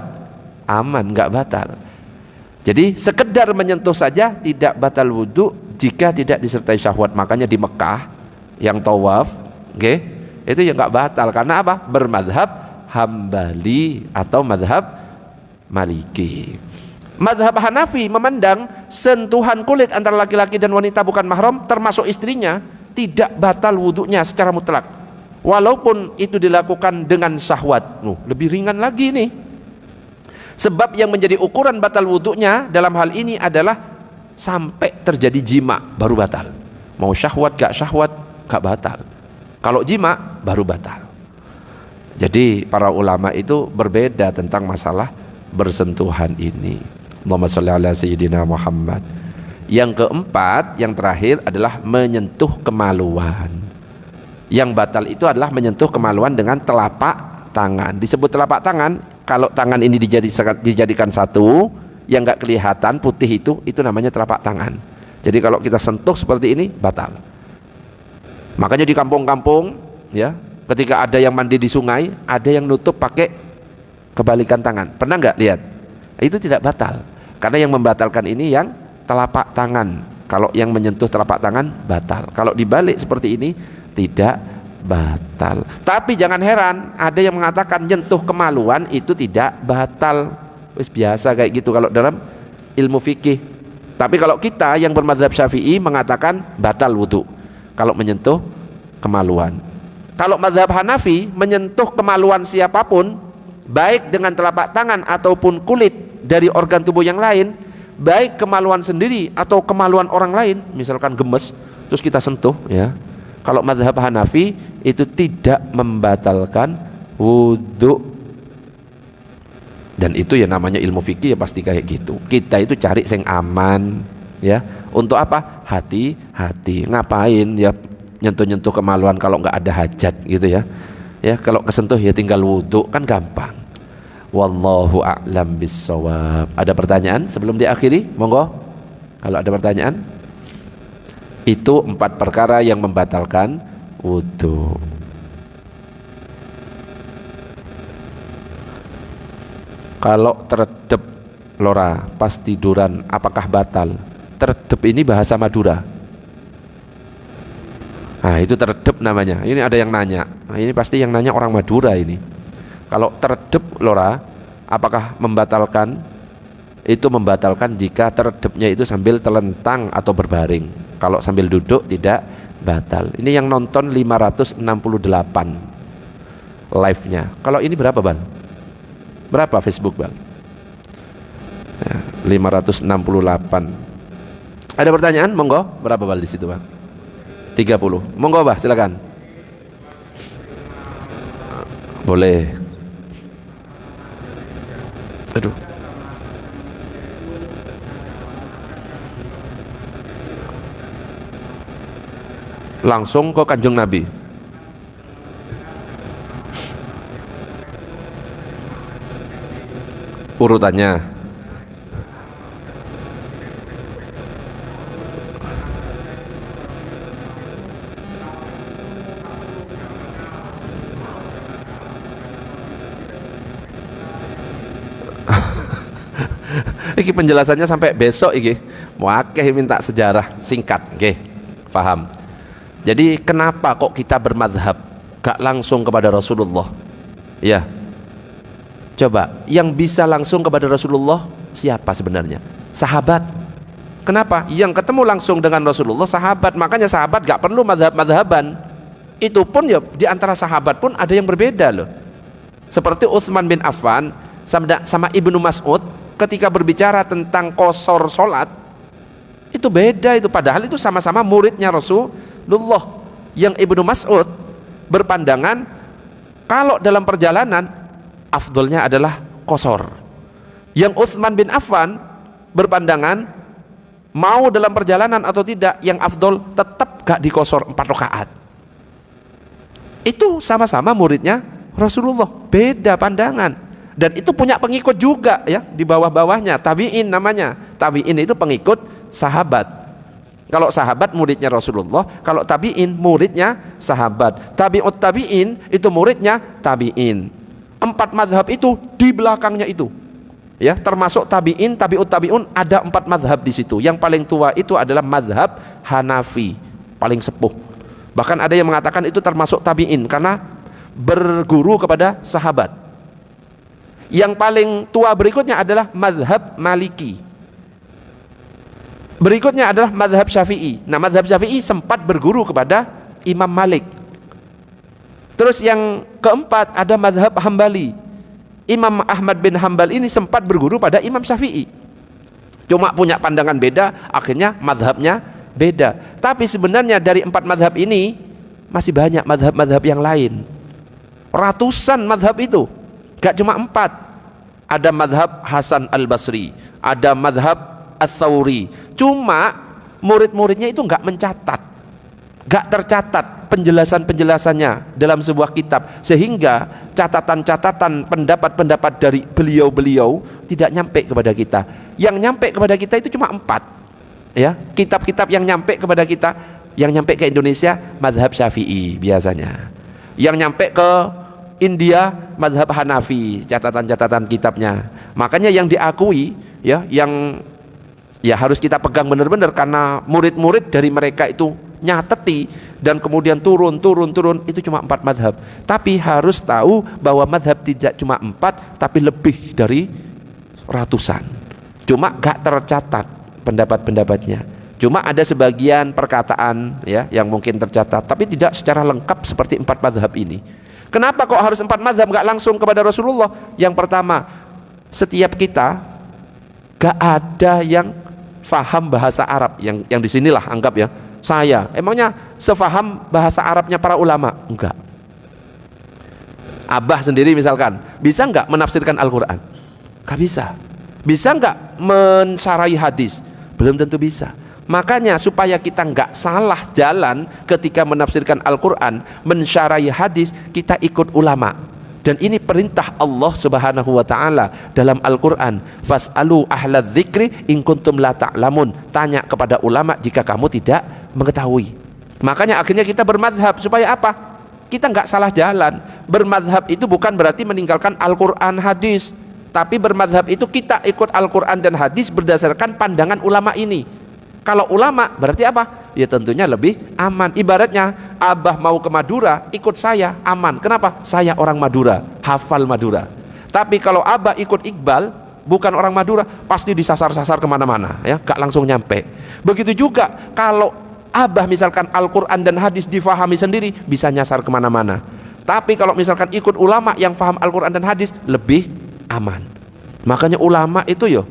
aman, nggak batal. Jadi sekedar menyentuh saja tidak batal wudhu jika tidak disertai syahwat. Makanya di Mekah yang tawaf, itu ya nggak batal. Karena apa? Bermazhab Hambali atau mazhab Maliki. Mazhab Hanafi memandang sentuhan kulit antara laki-laki dan wanita bukan mahram termasuk istrinya tidak batal wudhunya secara mutlak, walaupun itu dilakukan dengan syahwat. Lebih ringan lagi nih. Sebab yang menjadi ukuran batal wudhunya dalam hal ini adalah sampai terjadi jima baru batal. Mau syahwat gak syahwat gak batal. Kalau jima baru batal. Jadi para ulama itu berbeda tentang masalah bersentuhan ini. Allahumma sholli ala sayyidina Muhammad. Yang keempat, yang terakhir adalah menyentuh kemaluan. Yang batal itu adalah menyentuh kemaluan dengan telapak tangan. Disebut telapak tangan kalau tangan ini dijadikan satu, yang nggak kelihatan putih itu namanya telapak tangan. Jadi kalau kita sentuh seperti ini batal. Makanya di kampung-kampung ya, ketika ada yang mandi di sungai, ada yang nutup pakai kebalikan tangan. Pernah nggak lihat? Itu tidak batal. Karena yang membatalkan ini yang telapak tangan. Kalau yang menyentuh telapak tangan batal. Kalau dibalik seperti ini tidak batal. Tapi jangan heran, ada yang mengatakan nyentuh kemaluan itu tidak batal. Wis biasa kayak gitu kalau dalam ilmu fikih. Tapi kalau kita yang bermadzhab Syafi'i mengatakan batal wudu kalau menyentuh kemaluan. Kalau mazhab Hanafi menyentuh kemaluan siapapun, baik dengan telapak tangan ataupun kulit dari organ tubuh yang lain, baik kemaluan sendiri atau kemaluan orang lain, misalkan gemes terus kita sentuh ya. Kalau mazhab Hanafi itu tidak membatalkan wudu. Dan itu ya namanya ilmu fikih ya pasti kayak gitu. Kita itu cari yang aman ya. Untuk apa? Hati-hati. Ngapain ya nyentuh-nyentuh kemaluan kalau nggak ada hajat gitu ya. Ya kalau kesentuh ya tinggal wudu kan gampang. Wallahu a'lam bissawab. Ada pertanyaan sebelum diakhiri? Monggo. Kalau ada pertanyaan. Itu 4 perkara yang membatalkan wudu. Kalau teredep Lora pas tiduran apakah batal? Teredep ini bahasa Madura. Nah itu teredep namanya. Ini ada yang nanya. Nah, ini pasti yang nanya orang Madura ini. Kalau teredep Lora apakah membatalkan? Itu membatalkan jika teredepnya itu sambil telentang atau berbaring. Kalau sambil duduk tidak batal. Ini yang nonton 568 live-nya. Kalau ini berapa Bang? Berapa Facebook Bang? Ya, 568. Ada pertanyaan? Monggo. Berapa bal di situ, Bang? 30. Monggo, Bah, silakan. Boleh. Aduh. Langsung ke Kanjeng Nabi. Urutannya. Iki penjelasannya sampai besok iki. Mau akeh minta sejarah singkat, oke. Paham. Jadi kenapa kok kita bermazhab gak langsung kepada Rasulullah? Ya. Coba, yang bisa langsung kepada Rasulullah siapa sebenarnya? Sahabat. Kenapa? Yang ketemu langsung dengan Rasulullah sahabat. Makanya sahabat gak perlu mazhab-mazhaban. Itu pun ya di antara sahabat pun ada yang berbeda loh. Seperti Utsman bin Affan sama Ibnu Mas'ud ketika berbicara tentang qosor sholat itu beda itu, padahal itu sama-sama muridnya Rasulullah. Yang Ibnu Mas'ud berpandangan kalau dalam perjalanan afdolnya adalah qosor. Yang Utsman bin Affan berpandangan mau dalam perjalanan atau tidak, yang afdol tetap gak dikosor 4 rakaat. Itu sama-sama muridnya Rasulullah, beda pandangan. Dan itu punya pengikut juga ya, di bawah-bawahnya tabi'in namanya. Tabi'in itu pengikut sahabat. Kalau sahabat muridnya Rasulullah, kalau tabi'in muridnya sahabat. Tabi'ut tabi'in itu muridnya tabi'in. 4 mazhab itu di belakangnya itu. Ya, termasuk tabi'in, tabi'ut tabi'un ada 4 mazhab di situ. Yang paling tua itu adalah mazhab Hanafi, paling sepuh. Bahkan ada yang mengatakan itu termasuk tabi'in karena berguru kepada sahabat. Yang paling tua berikutnya adalah mazhab Maliki. Berikutnya adalah mazhab Syafi'i. Nah, mazhab Syafi'i sempat berguru kepada Imam Malik. Terus yang keempat ada mazhab Hambali. Imam Ahmad bin Hambal ini sempat berguru pada Imam Syafi'i. Cuma punya pandangan beda, akhirnya mazhabnya beda. Tapi sebenarnya dari 4 mazhab ini masih banyak mazhab-mazhab yang lain. Ratusan mazhab itu. Gak cuma 4. Ada mazhab Hasan al-Basri, ada mazhab As-Sawri. Cuma murid-muridnya itu gak mencatat, gak tercatat penjelasan-penjelasannya dalam sebuah kitab, sehingga catatan-catatan pendapat-pendapat dari beliau-beliau tidak nyampe kepada kita. Yang nyampe kepada kita itu cuma 4 ya, kitab-kitab yang nyampe kepada kita, yang nyampe ke Indonesia mazhab Syafi'i biasanya, yang nyampe ke India mazhab Hanafi, catatan-catatan kitabnya. Makanya yang diakui ya, yang ya harus kita pegang benar-benar, karena murid-murid dari mereka itu nyateti dan kemudian turun itu cuma 4 mazhab. Tapi harus tahu bahwa mazhab tidak cuma 4 tapi lebih dari ratusan. Cuma gak tercatat pendapat-pendapatnya. Cuma ada sebagian perkataan ya yang mungkin tercatat, tapi tidak secara lengkap seperti 4 mazhab ini. Kenapa kok harus 4 mazhab gak langsung kepada Rasulullah? Yang pertama, setiap kita gak ada yang faham bahasa Arab. Yang disinilah anggap ya, saya emangnya sefaham bahasa Arabnya para ulama? Enggak. Abah sendiri misalkan bisa nggak menafsirkan Al-Quran? Gak bisa. Bisa nggak mensyarahi hadis? Belum tentu bisa. Makanya supaya kita nggak salah jalan ketika menafsirkan Al-Quran, mensyarahi hadis, kita ikut ulama. Dan ini perintah Allah Subhanahu wa taala dalam Al-Quran. Fas'alu ahla dzikri in kuntum la ta'lamun. Tanya kepada ulama jika kamu tidak mengetahui. Makanya akhirnya kita bermazhab supaya apa? Kita nggak salah jalan. Bermazhab itu bukan berarti meninggalkan Al-Quran hadis, tapi bermazhab itu kita ikut Al-Quran dan hadis berdasarkan pandangan ulama ini. Kalau ulama berarti apa? Ya tentunya lebih aman. Ibaratnya Abah mau ke Madura, ikut saya, aman. Kenapa? Saya orang Madura, hafal Madura. Tapi kalau Abah ikut Iqbal, bukan orang Madura, pasti disasar-sasar kemana-mana, ya, gak langsung nyampe. Begitu juga kalau Abah misalkan Al-Quran dan hadis difahami sendiri, bisa nyasar kemana-mana. Tapi kalau misalkan ikut ulama yang faham Al-Quran dan hadis, lebih aman. Makanya ulama itu yo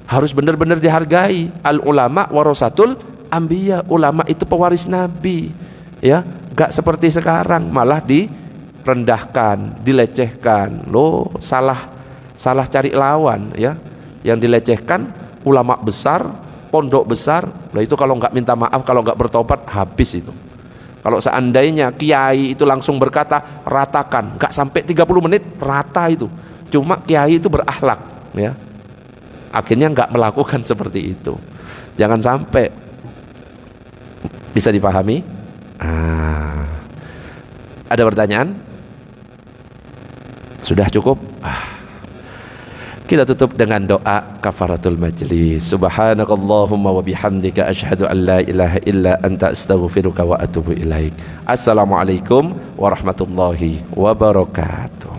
harus benar-benar dihargai. Al ulama warasatul anbiya, ulama itu pewaris nabi, ya. Gak seperti sekarang malah direndahkan, dilecehkan. Loh, salah cari lawan, ya. Yang dilecehkan ulama besar, pondok besar. Nah itu kalau nggak minta maaf, kalau nggak bertobat, habis itu. Kalau seandainya kiai itu langsung berkata ratakan, nggak sampai 30 menit rata itu. Cuma kiai itu berakhlak, ya. Akhirnya nggak melakukan seperti itu. Jangan sampai. Bisa dipahami? Ada pertanyaan? Sudah cukup? Kita tutup dengan doa kafaratul majlis. Subhanakallahumma wa bihamdika asyhadu an la ilaha illa anta astaghfiruka wa atubu ilaik. Assalamualaikum warahmatullahi wabarakatuh.